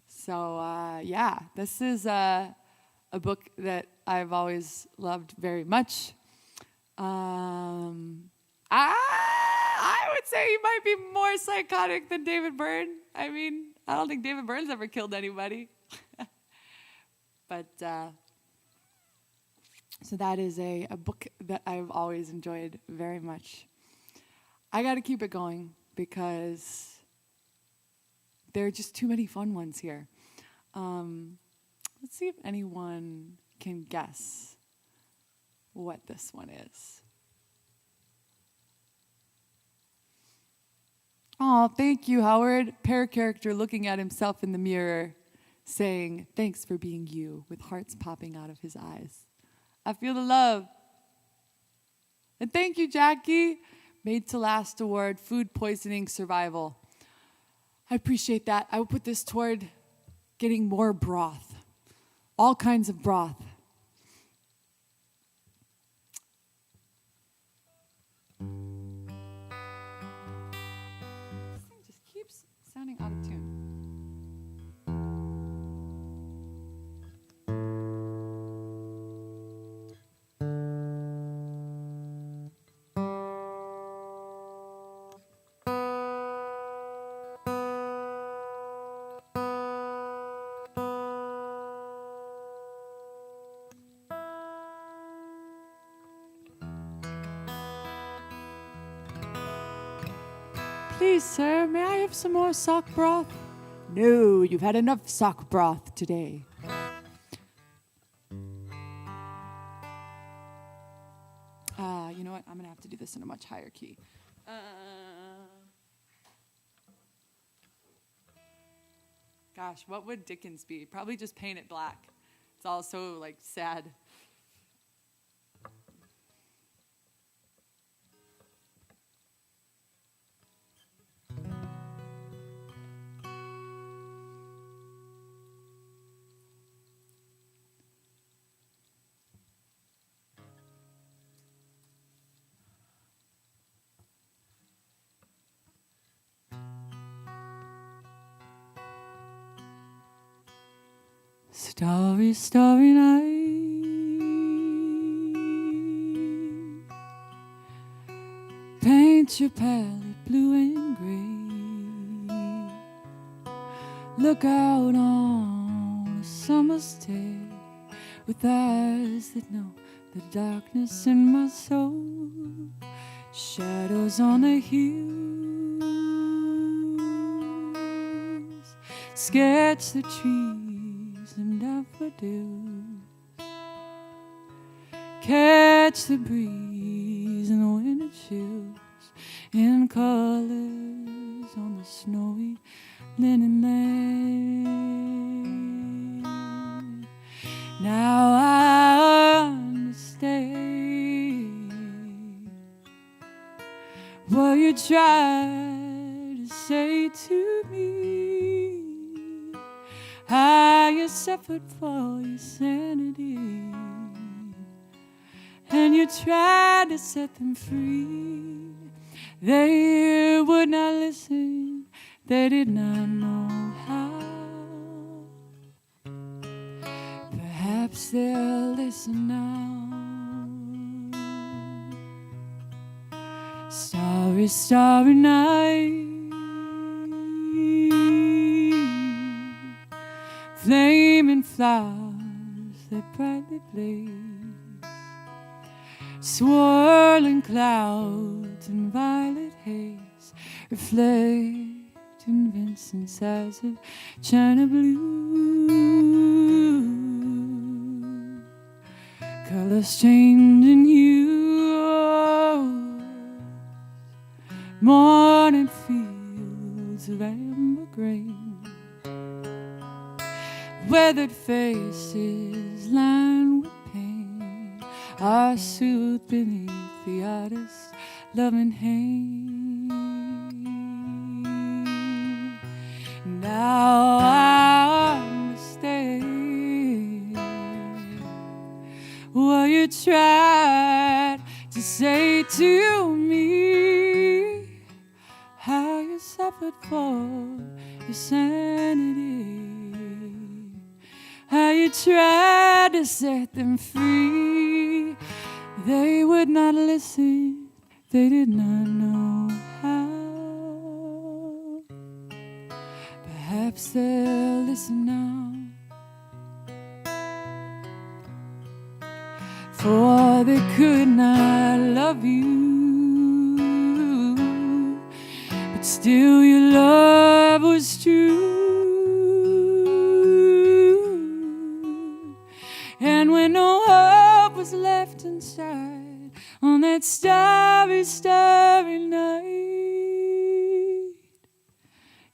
Speaker 1: So yeah, this is a book that I've always loved very much. I would say he might be more psychotic than David Byrne. I mean, I don't think David Byrne's ever killed anybody. But so that is a book that I've always enjoyed very much. I got to keep it going because there are just too many fun ones here. Let's see if anyone can guess what this one is. Oh, thank you, Howard. Pair character looking at himself in the mirror, saying, "Thanks for being you," with hearts popping out of his eyes. I feel the love. And thank you, Jackie. Made to Last Award, food poisoning survival. I appreciate that. I will put this toward getting more broth. All kinds of broth. This thing just keeps sounding out of tune. Please, sir, may I have some more sock broth? No, you've had enough sock broth today. You know what? I'm going to have to do this in a much higher key. Gosh, what would Dickens be? Probably just paint it black. It's all so, like, sad. Starry, starry night, paint your palette blue and gray. Look out on a summer's day with eyes that know the darkness in my soul. Shadows on the hills sketch the trees and daffodils. Catch the breeze and the winter chills in colors on the snowy linen land. Now I understand what you tried to say to me, how you suffered for your sanity, and you tried to set them free. They would not listen, they did not know how. Perhaps they'll listen now. Starry, starry night, flaming flowers that brightly blaze, swirling clouds and violet haze reflect in Vincent's eyes of china blue. Colors changing hues, morning fields of amber grain, weathered faces lined with pain are soothed beneath the artist's loving hand. Now I understand what you tried to say to me, how you suffered for your sanity, how you tried to set them free. They would not listen, they did not know how. Perhaps they'll listen now, for they could not love you, but still your love was true. And when no hope was left inside on that starry, starry night,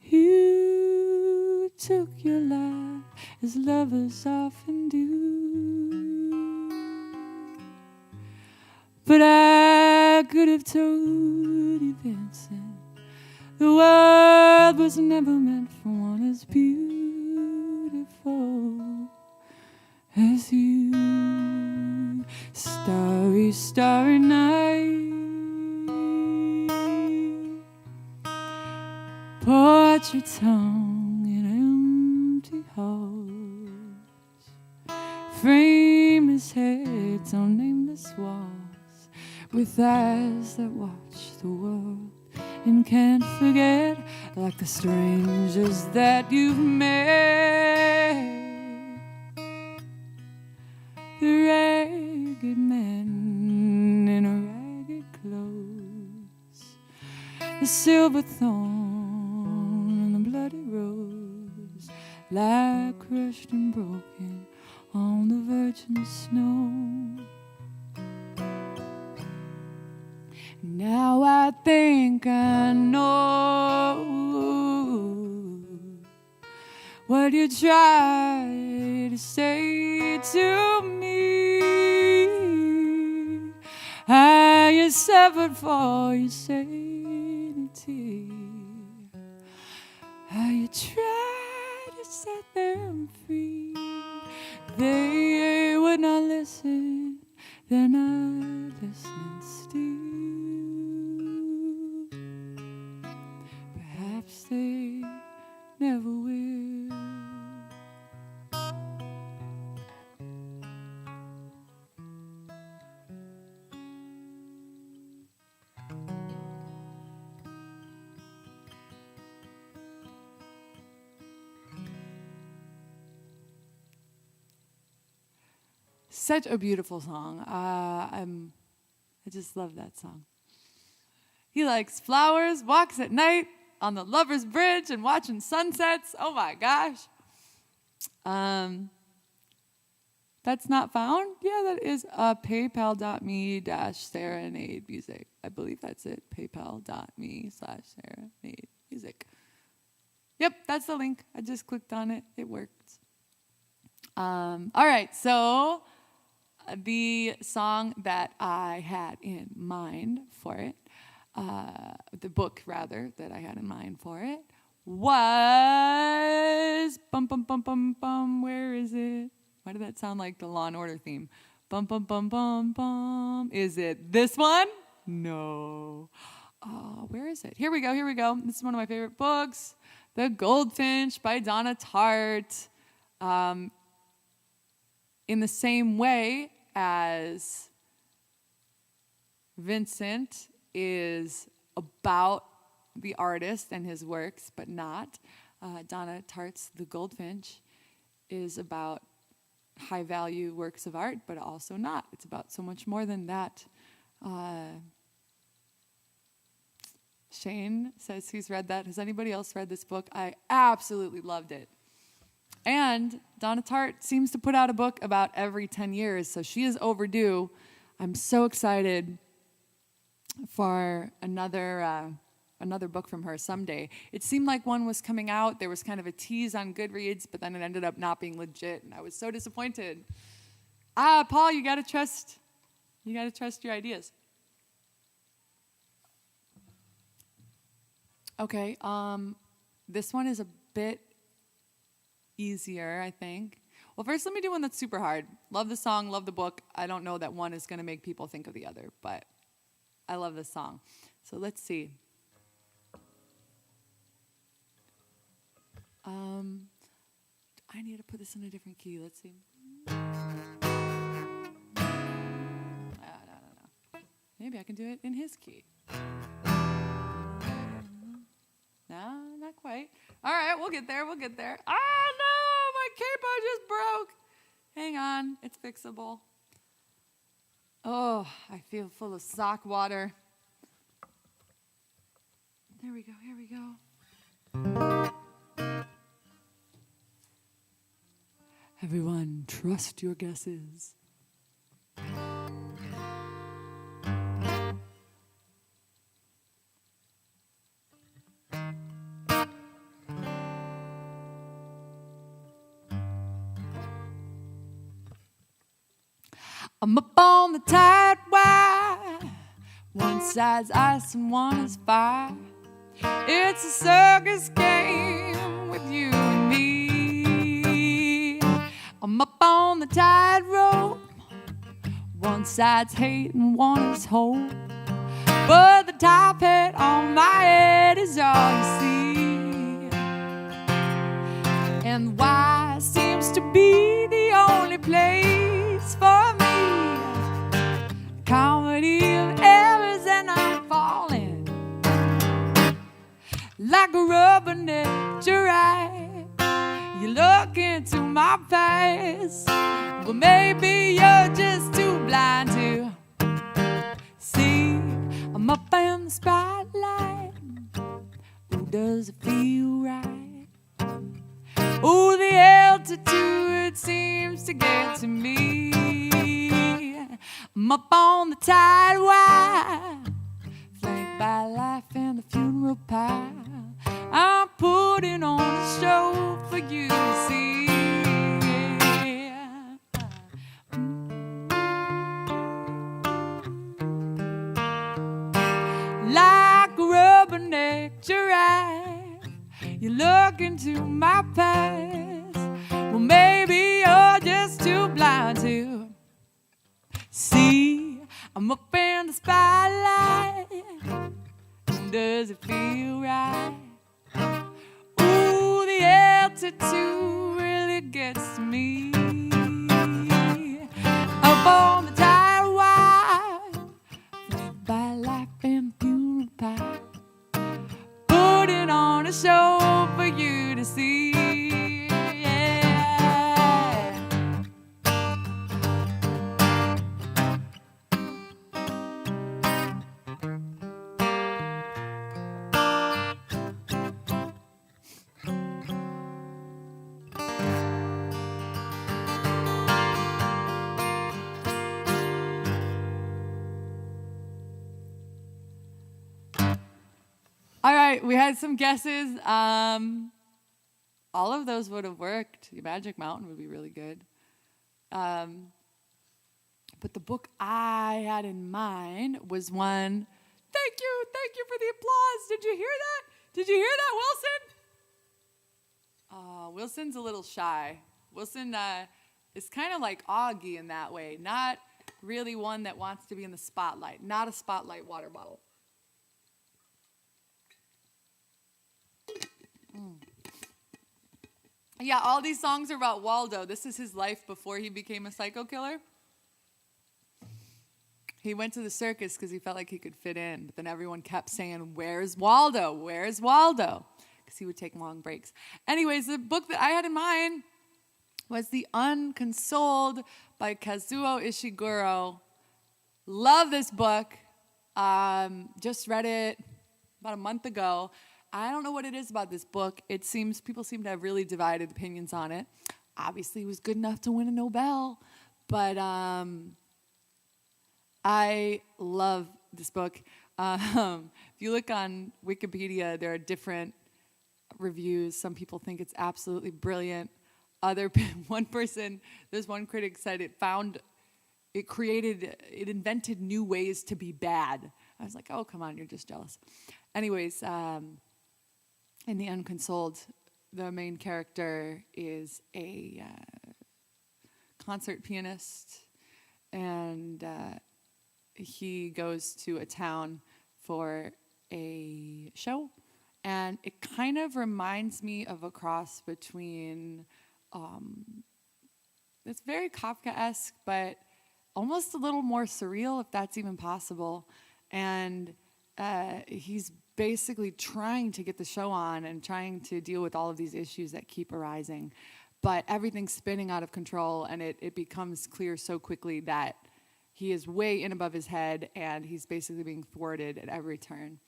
Speaker 1: you took your life as lovers often do. But I could have told you, Vincent, the world was never meant for one as beautiful as you. Starry, starry night, portraits hung in empty halls, frameless heads on nameless walls, with eyes that watch the world and can't forget, like the strangers that you've met. The ragged men in ragged clothes, the silver thorn and the bloody rose lie crushed and broken on the virgin snow. Now I think I know what you tried to say to me, how you suffered for your sanity, how you tried to set them free. They would not listen, they're not listening still. Perhaps they never will. Such a beautiful song. I just love that song. He likes flowers, walks at night on the Lover's Bridge and watching sunsets. Oh my gosh. That's not found? Yeah, that is paypal.me/saranademusic. I believe that's it. paypal.me/saranademusic. Yep, that's the link. I just clicked on it. It worked. All right, so the song that I had in mind for it, the book rather that I had in mind for it, was bum bum bum bum bum. Where is it? Why did that sound like the Law and Order theme? Bum bum bum bum bum. Is it this one? No. Oh, where is it? Here we go. Here we go. This is one of my favorite books, The Goldfinch by Donna Tartt. In the same way as Vincent is about the artist and his works, but not. Donna Tartt's The Goldfinch is about high-value works of art, but also not. It's about so much more than that. Shane says he's read that. Has anybody else read this book? I absolutely loved it. And Donna Tartt seems to put out a book about every 10 years, so she is overdue. I'm so excited for another book from her someday. It seemed like one was coming out. There was kind of a tease on Goodreads, but then it ended up not being legit, and I was so disappointed. Paul, you gotta trust your ideas. Okay, this one is a bit easier, I think. Well, first let me do one that's super hard. Love the song, love the book. I don't know that one is going to make people think of the other, but I love this song. So let's see. I need to put this in a different key. Let's see. No. Maybe I can do it in his key. No, not quite. All right, we'll get there. Ah, no, my capo just broke. Hang on, it's fixable. Oh, I feel full of sock water. There we go, here we go. Everyone, trust your guesses. I'm up on the tight wire. One side's ice and one is fire. It's a circus game with you and me. I'm up on the tightrope. One side's hate and one is hope. But the top hat on my head is all you see. And why seems to be the only place for me. Comedy of errors and I'm falling like a rubberneck giraffe. You look into my past, but maybe you're just too blind to see. I'm up in the spotlight. Ooh, does it feel right? Ooh, the altitude seems to get to me. I'm up on the tide wire, flanked by life and the funeral pile. I'm putting on a show for you to see. Like a rubberneck giraffe, you look into my past. Well, maybe you're just too blind to see. I'm up in the spotlight. Does it feel right? Ooh, the altitude really gets to me. Up on the tide wire, flanked by life and funeral pie. Putting on a show for you to see.
Speaker 2: right, we had some guesses. All of those would have worked. Magic Mountain would be really good. But the book I had in mind was one. Thank you for the applause. Did you hear that? Did you hear that, Wilson? Wilson's a little shy. Wilson is kind of like Auggie in that way. Not really one that wants to be in the spotlight. Not a spotlight water bottle. Yeah, all these songs are about Waldo. This is his life before he became a psycho killer. He went to the circus because he felt like he could fit in. But then everyone kept saying, "Where's Waldo? Where's Waldo?" Because he would take long breaks. Anyways, the book that I had in mind was The Unconsoled by Kazuo Ishiguro. Love this book. Just read it about a month ago. I don't know what it is about this book. People seem to have really divided opinions on it. Obviously, it was good enough to win a Nobel. But I love this book. If you look on Wikipedia, there are different reviews. Some people think it's absolutely brilliant. There's one critic said it invented new ways to be bad. I was like, oh, come on, you're just jealous. Anyways, in The Unconsoled, the main character is a concert pianist, and he goes to a town for a show, and it kind of reminds me of a cross between, it's very Kafka-esque, but almost a little more surreal, if that's even possible, and he's basically trying to get the show on and trying to deal with all of these issues that keep arising, but everything's spinning out of control, and it becomes clear so quickly that he is way in above his head, and he's basically being thwarted at every turn.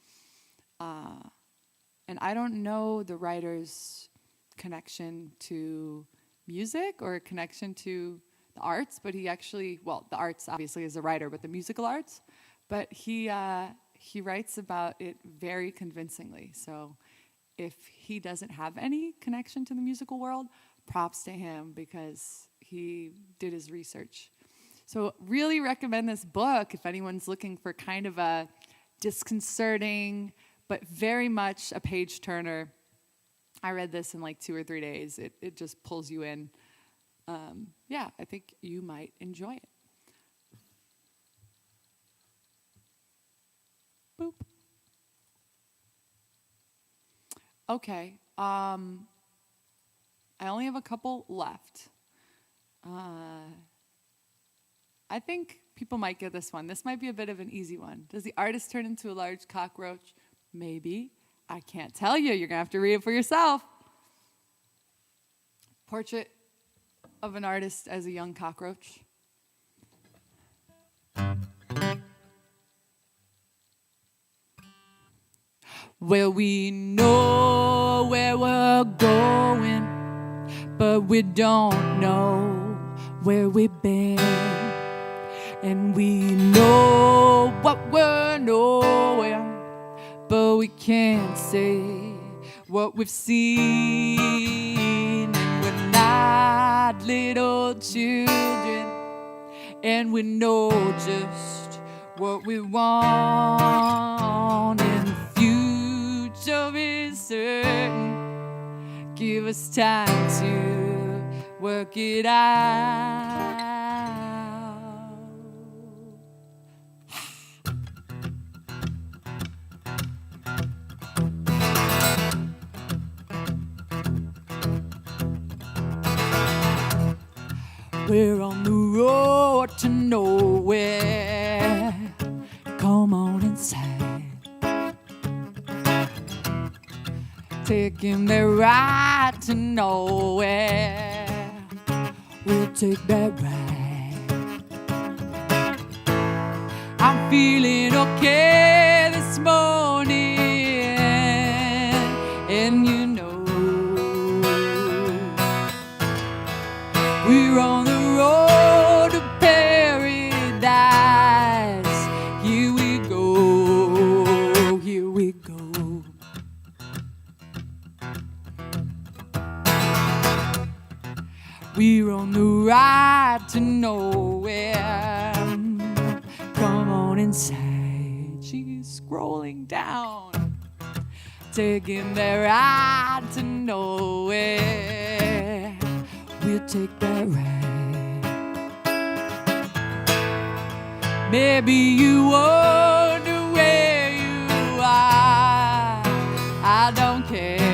Speaker 2: And I don't know the writer's connection to music or connection to the arts, but he actually, well, the arts obviously is a writer, but the musical arts, but he writes about it very convincingly. So if he doesn't have any connection to the musical world, props to him because he did his research. So really recommend this book if anyone's looking for kind of a disconcerting, but very much a page turner. I read this in like 2 or 3 days. It just pulls you in. Yeah, I think you might enjoy it. Boop. Okay. I only have a couple left. I think people might get this one. This might be a bit of an easy one. Does the artist turn into a large cockroach? Maybe. I can't tell you. You're going to have to read it for yourself. Portrait of an artist as a young cockroach. Well, we know where we're going, but we don't know where we've been. And we know what we're knowing, but we can't say what we've seen. And we're not little children, and we know just what we want. And the future is certain. Give us time to work it out. We're on the road to nowhere. Come on inside. Taking the ride to nowhere. We'll take that ride. I'm feeling okay this morning, and you know we're on the road to paradise. Here we go, here we go. We're on the ride to nowhere. Come on inside. She's scrolling down, taking the ride to nowhere. We'll take that ride. Maybe you wonder where you are. I don't care.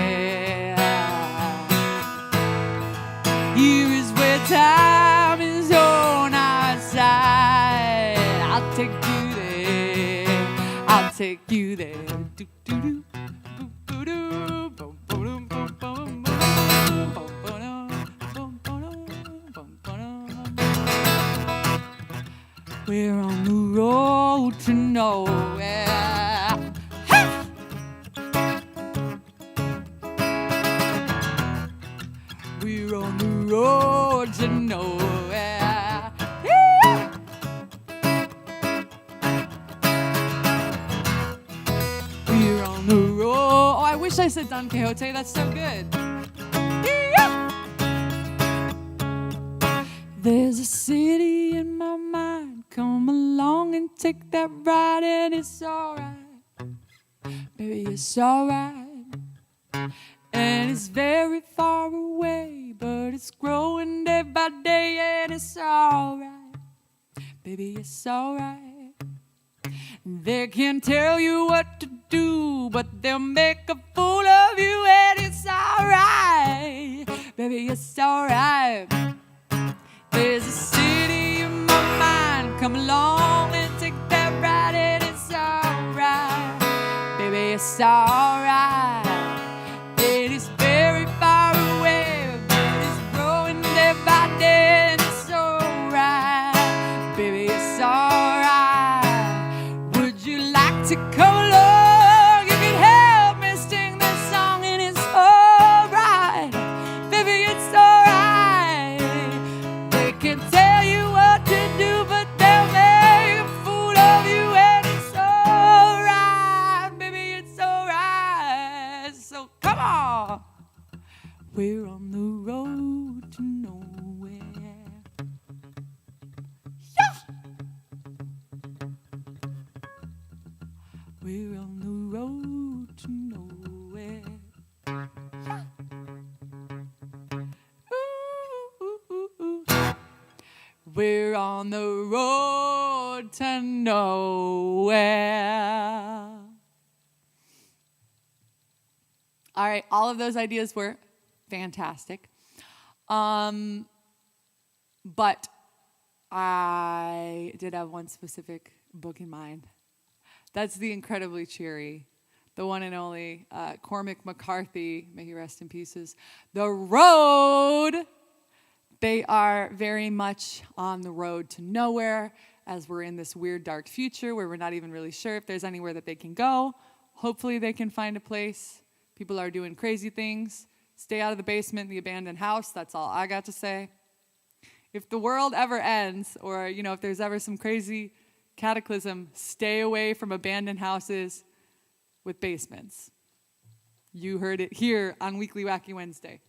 Speaker 2: Here is where time is on our side. I'll take you there. I'll take you there. Do, do, do. We're on the road to nowhere. Hey! We're on the road to nowhere. Yeah! We're on the road. Oh, I wish I said Don Quixote. That's so good. Yeah! There's a city in my mind. Come along and take that ride, and it's alright. Baby, it's alright. And it's very far away, but it's growing day by day, and it's alright. Baby, it's alright. They can tell you what to do, but they'll make a fool of you, and it's alright. Baby, it's alright. There's a city in my mind. Come along and take that ride, and it's alright. Baby, it's alright. It is very far away, but it's growing day by day, and it's alright. Baby, it's alright. Would you like to come along? You can help me sing this song, and it's alright. Baby, it's alright. They can tell you what to do, but they'll make a fool of you, and it's alright. Baby, it's alright. So come on. We're on the road to nowhere. Yeah. We're on the road to nowhere. Yeah. Ooh, ooh, ooh, ooh. We're on the road to nowhere. All right, all of those ideas were fantastic. But I did have one specific book in mind. That's the incredibly cheery, the one and only Cormac McCarthy, may he rest in pieces. The Road. They are very much on the road to nowhere, as we're in this weird dark future where we're not even really sure if there's anywhere that they can go. Hopefully they can find a place. People are doing crazy things. Stay out of the basement in the abandoned house. That's all I got to say. If the world ever ends, or if there's ever some crazy cataclysm, stay away from abandoned houses with basements. You heard it here on Weekly Wacky Wednesday.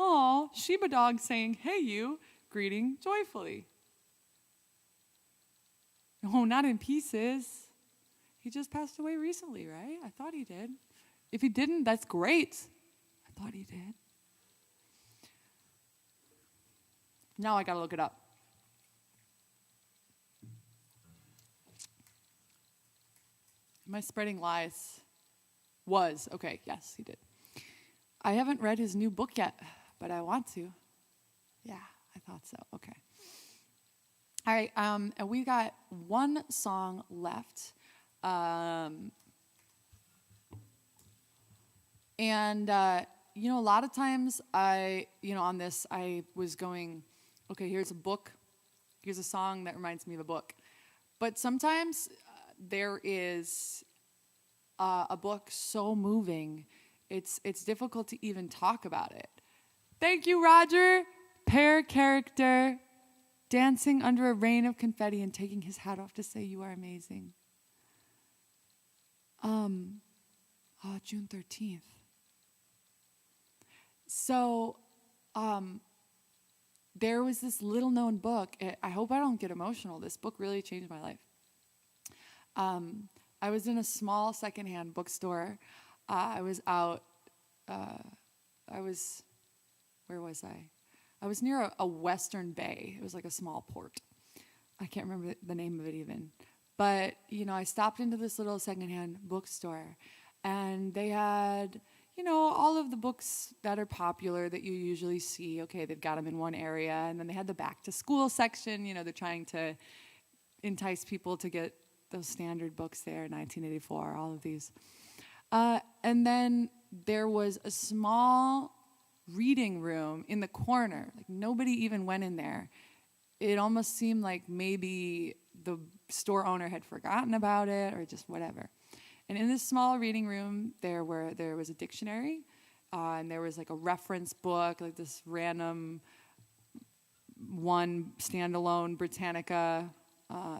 Speaker 2: Oh, Sheba Dog saying, "Hey you," greeting joyfully. No, not in pieces. He just passed away recently, right? I thought he did. If he didn't, that's great. I thought he did. Now I gotta look it up. Am I spreading lies? Okay, yes, he did. I haven't read his new book yet, but I want to. Yeah, I thought so. Okay. All right, and we got one song left. A lot of times on this, I was going, okay, here's a book. Here's a song that reminds me of a book. But sometimes there is a book so moving, it's difficult to even talk about it. Thank you, Roger. Pair character, dancing under a rain of confetti and taking his hat off to say you are amazing. June 13th. So, there was this little known book. I hope I don't get emotional. This book really changed my life. I was in a small secondhand bookstore. I was out. Where was I? I was near a western bay. It was like a small port. I can't remember the name of it even. But, I stopped into this little secondhand bookstore, and they had, all of the books that are popular that you usually see. Okay, they've got them in one area, and then they had the back to school section. They're trying to entice people to get those standard books there, 1984, all of these. And then there was a small reading room in the corner. Like, nobody even went in there. It almost seemed like maybe the store owner had forgotten about it or just whatever. And in this small reading room, there was a dictionary, and there was like a reference book, like this random one standalone Britannica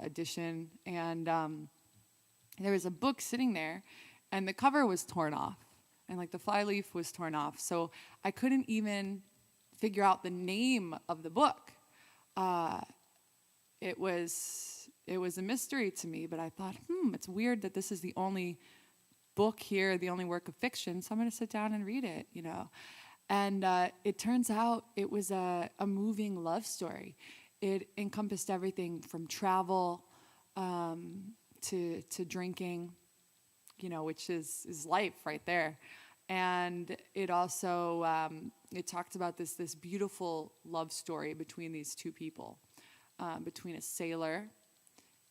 Speaker 2: edition, and there was a book sitting there, and the cover was torn off, and like the flyleaf was torn off, so I couldn't even figure out the name of the book. It was a mystery to me, but I thought, it's weird that this is the only book here, the only work of fiction, so I'm going to sit down and read it, And it turns out it was a moving love story. It encompassed everything from travel to drinking, which is life right there. And it also, it talked about this beautiful love story between these two people, between a sailor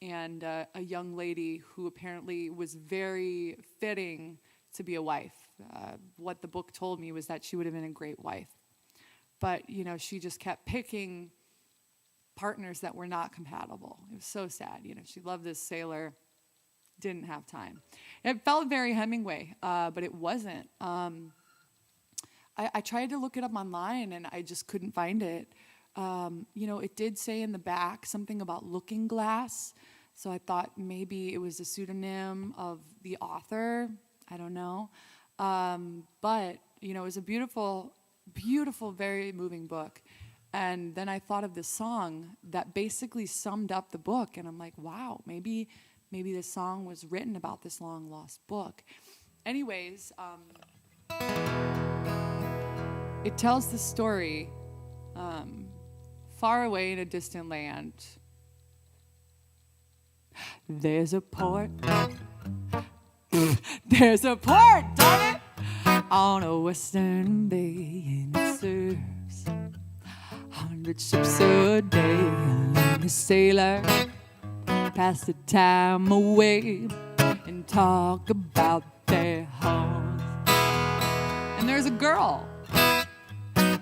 Speaker 2: and a young lady who apparently was very fitting to be a wife. What the book told me was that she would have been a great wife. But, she just kept picking partners that were not compatible. It was so sad. She loved this sailor, didn't have time. It felt very Hemingway, but it wasn't. I tried to look it up online, and I just couldn't find it. It did say in the back something about looking glass, so I thought maybe it was a pseudonym of the author. I don't know. But, it was a beautiful, beautiful, very moving book. And then I thought of this song that basically summed up the book, and I'm like, wow, maybe this song was written about this long-lost book. Anyways, it tells the story far away in a distant land. There's a port, darn it, on a western bay, and it serves 100 ships a day. And the sailor pass the time away and talk about their homes. And there's a girl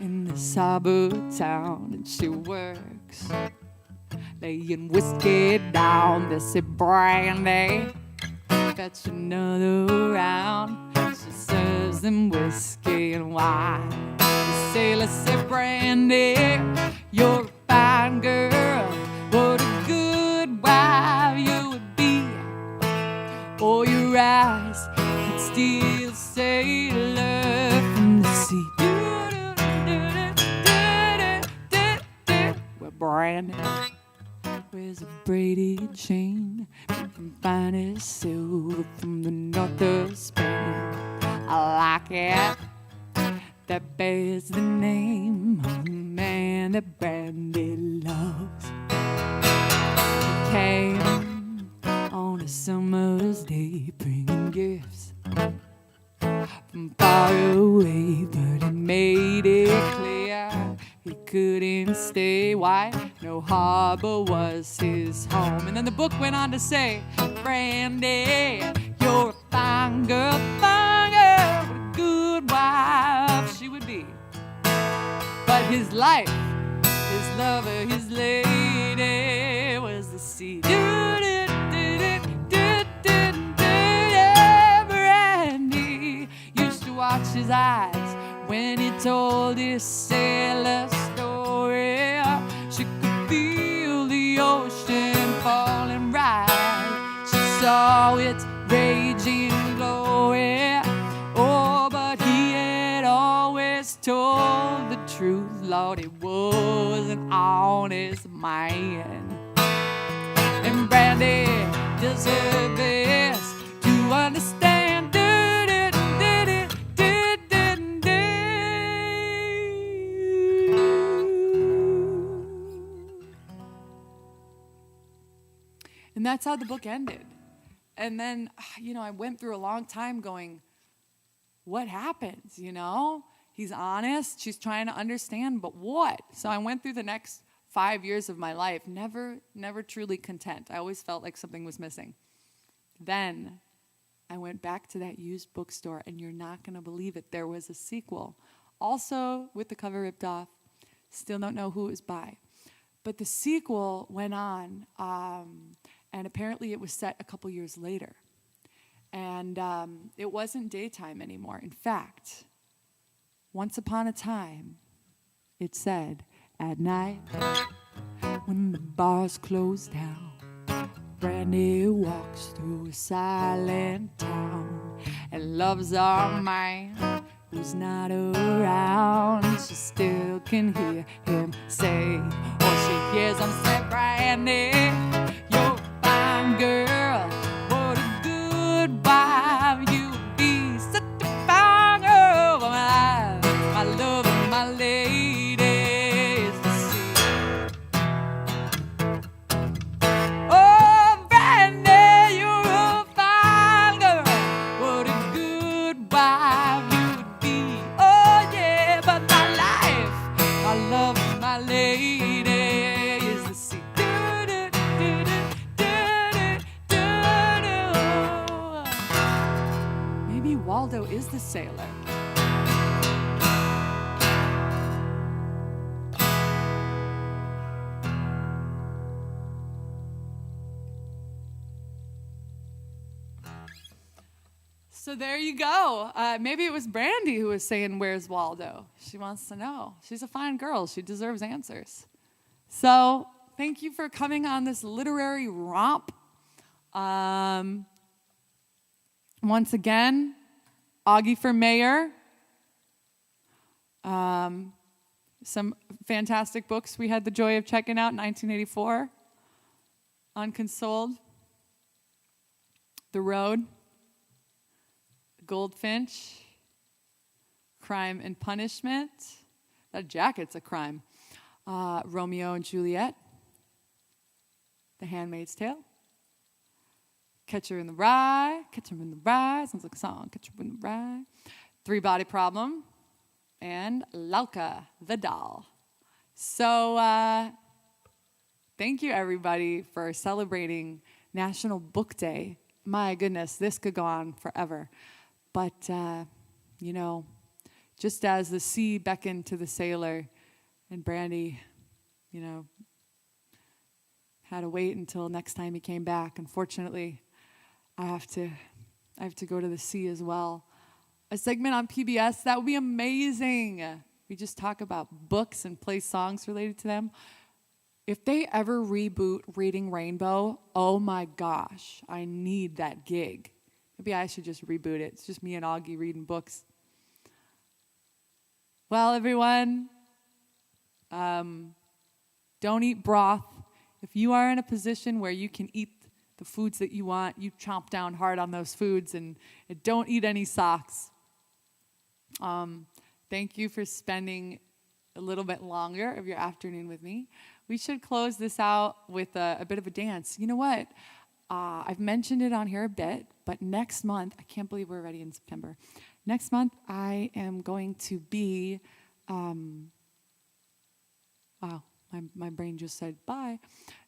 Speaker 2: in this harbor town, and she works laying whiskey down. They say, Brandy, fetch another round. She serves them whiskey and wine. The sailor said, Brandy, you're a fine girl. What a good wife you would be. Oh, your eyes could steal a sailor from the sea. Well, Brandy wears a braided chain from finest silver from the north of Spain. I like it. That bears the name of the man that Brandy loves. He came on a summer's day bringing gifts from far away, but he made it clear he couldn't stay. Why? No harbor was his home. And then the book went on to say, Brandy, you're a fine girl, what a good wife she would be. But his life, his lover, his lady was the sea. Brandy used to watch his eyes when he told his sailor story. She could feel the ocean falling right. She saw its raging glory. Oh, but he had always told the truth. Lord, it wasn't honest man. And Brandy does her best to understand. And that's how the book ended. And then, I went through a long time going, what happens, He's honest, she's trying to understand, but what? So I went through the next 5 years of my life, never truly content. I always felt like something was missing. Then I went back to that used bookstore, and you're not going to believe it. There was a sequel, also with the cover ripped off. Still don't know who it was by. But the sequel went on, and apparently it was set a couple years later. And it wasn't daytime anymore. In fact, once upon a time, it said, at night, when the bars close down, Brandy walks through a silent town and loves our man who's not around. She still can hear him say, or she hears him say, Brandy, you're a fine girl, what a good wife you would be, such a fine girl, my love and my lady is the sea. Oh, Brandy, you're a fine girl, what a good wife you would be. Oh yeah, but my life, my love and my lady is the sea. Maybe Waldo is the sailor. So there you go. Maybe it was Brandy who was saying, where's Waldo? She wants to know. She's a fine girl. She deserves answers. So thank you for coming on this literary romp. Once again, Auggie for mayor. Some fantastic books we had the joy of checking out in 1984. Unconsoled. The Road. Goldfinch. Crime and Punishment. That jacket's a crime. Romeo and Juliet. The Handmaid's Tale. Catcher in the Rye. Catcher in the Rye. Sounds like a song. Catcher in the Rye. Three Body Problem. And Lauka, the doll. So thank you, everybody, for celebrating National Book Day. My goodness, this could go on forever. But, just as the sea beckoned to the sailor and Brandy, had to wait until next time he came back. Unfortunately, I have to go to the sea as well. A segment on PBS, that would be amazing. We just talk about books and play songs related to them. If they ever reboot Reading Rainbow, oh my gosh, I need that gig. Maybe I should just reboot it. It's just me and Auggie reading books. Well, everyone, don't eat broth. If you are in a position where you can eat the foods that you want, you chomp down hard on those foods and don't eat any socks. Thank you for spending a little bit longer of your afternoon with me. We should close this out with a bit of a dance. You know what? I've mentioned it on here a bit, but next month, I can't believe we're already in September. Next month, I am going to be, wow, my brain just said bye.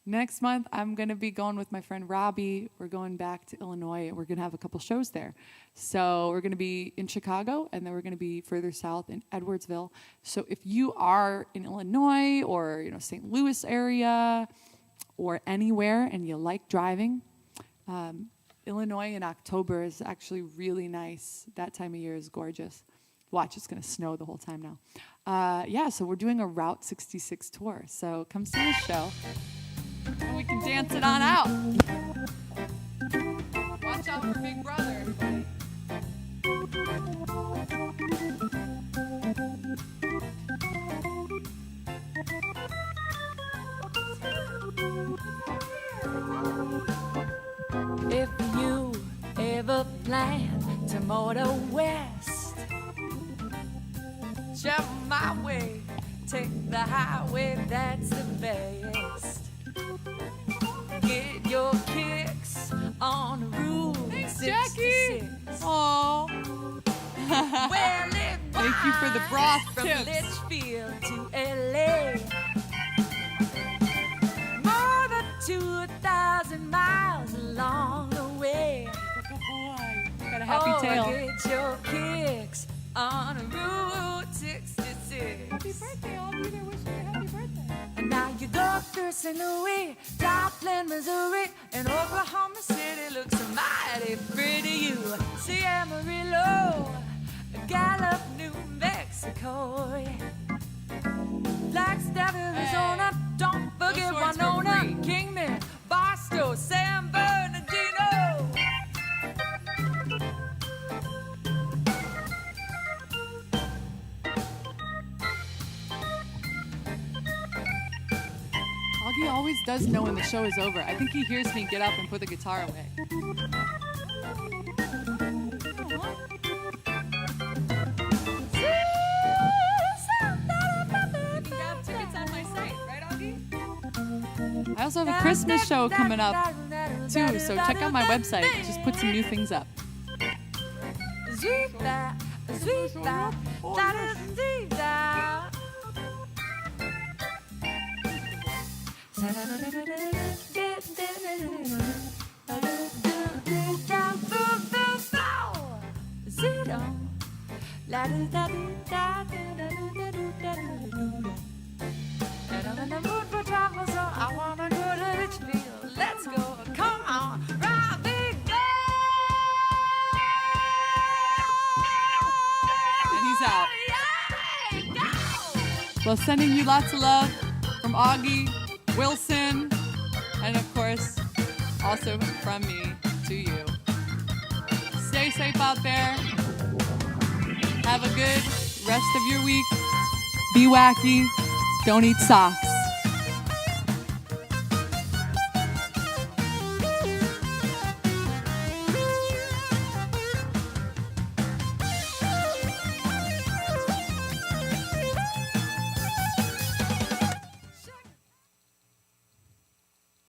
Speaker 2: Next month, I'm going to be going with my friend Robbie. We're going back to Illinois. We're going to have a couple shows there. So we're going to be in Chicago, and then we're going to be further south in Edwardsville. So if you are in Illinois or St. Louis area or anywhere and you like driving, Illinois in October is actually really nice. That time of year is gorgeous. Watch, it's going to snow the whole time now. So we're doing a Route 66 tour. So come see the show. And we can dance it on out. Watch out for Big Brother, everybody.
Speaker 1: If you ever plan to motor west, jump my way, take the highway, that's the best. Get your kicks on Route 66.
Speaker 2: Aww.
Speaker 1: Well, it
Speaker 2: Thank you for the broth
Speaker 1: from
Speaker 2: tips.
Speaker 1: Litchfield to LA. More than 2,000 miles along the way.
Speaker 2: Got a happy tail.
Speaker 1: Get your kicks on Route 66.
Speaker 2: Happy birthday, Auggie. They're wishing you a happy birthday.
Speaker 1: And now you go through St. Louis, Joplin, Missouri, and Oklahoma City looks mighty pretty. You see Amarillo, Gallup, New Mexico, Flagstaff, Arizona, don't forget
Speaker 2: Those shorts were
Speaker 1: Winona,
Speaker 2: free.
Speaker 1: Kingman, Barstow, San Bernardino.
Speaker 2: Auggie always does know when the show is over. I think he hears me get up and put the guitar away. I also have a Christmas show coming up too, so check out my website. Just put some new things up.
Speaker 1: I wanna go to Litchfield. Let's go. Come on, ride big bell.
Speaker 2: And he's out.
Speaker 1: Yay, go.
Speaker 2: Well, sending you lots of love from Auggie, Wilson, and of course, also from me to you. Stay safe out there. Have a good rest of your week. Be wacky. Don't eat socks.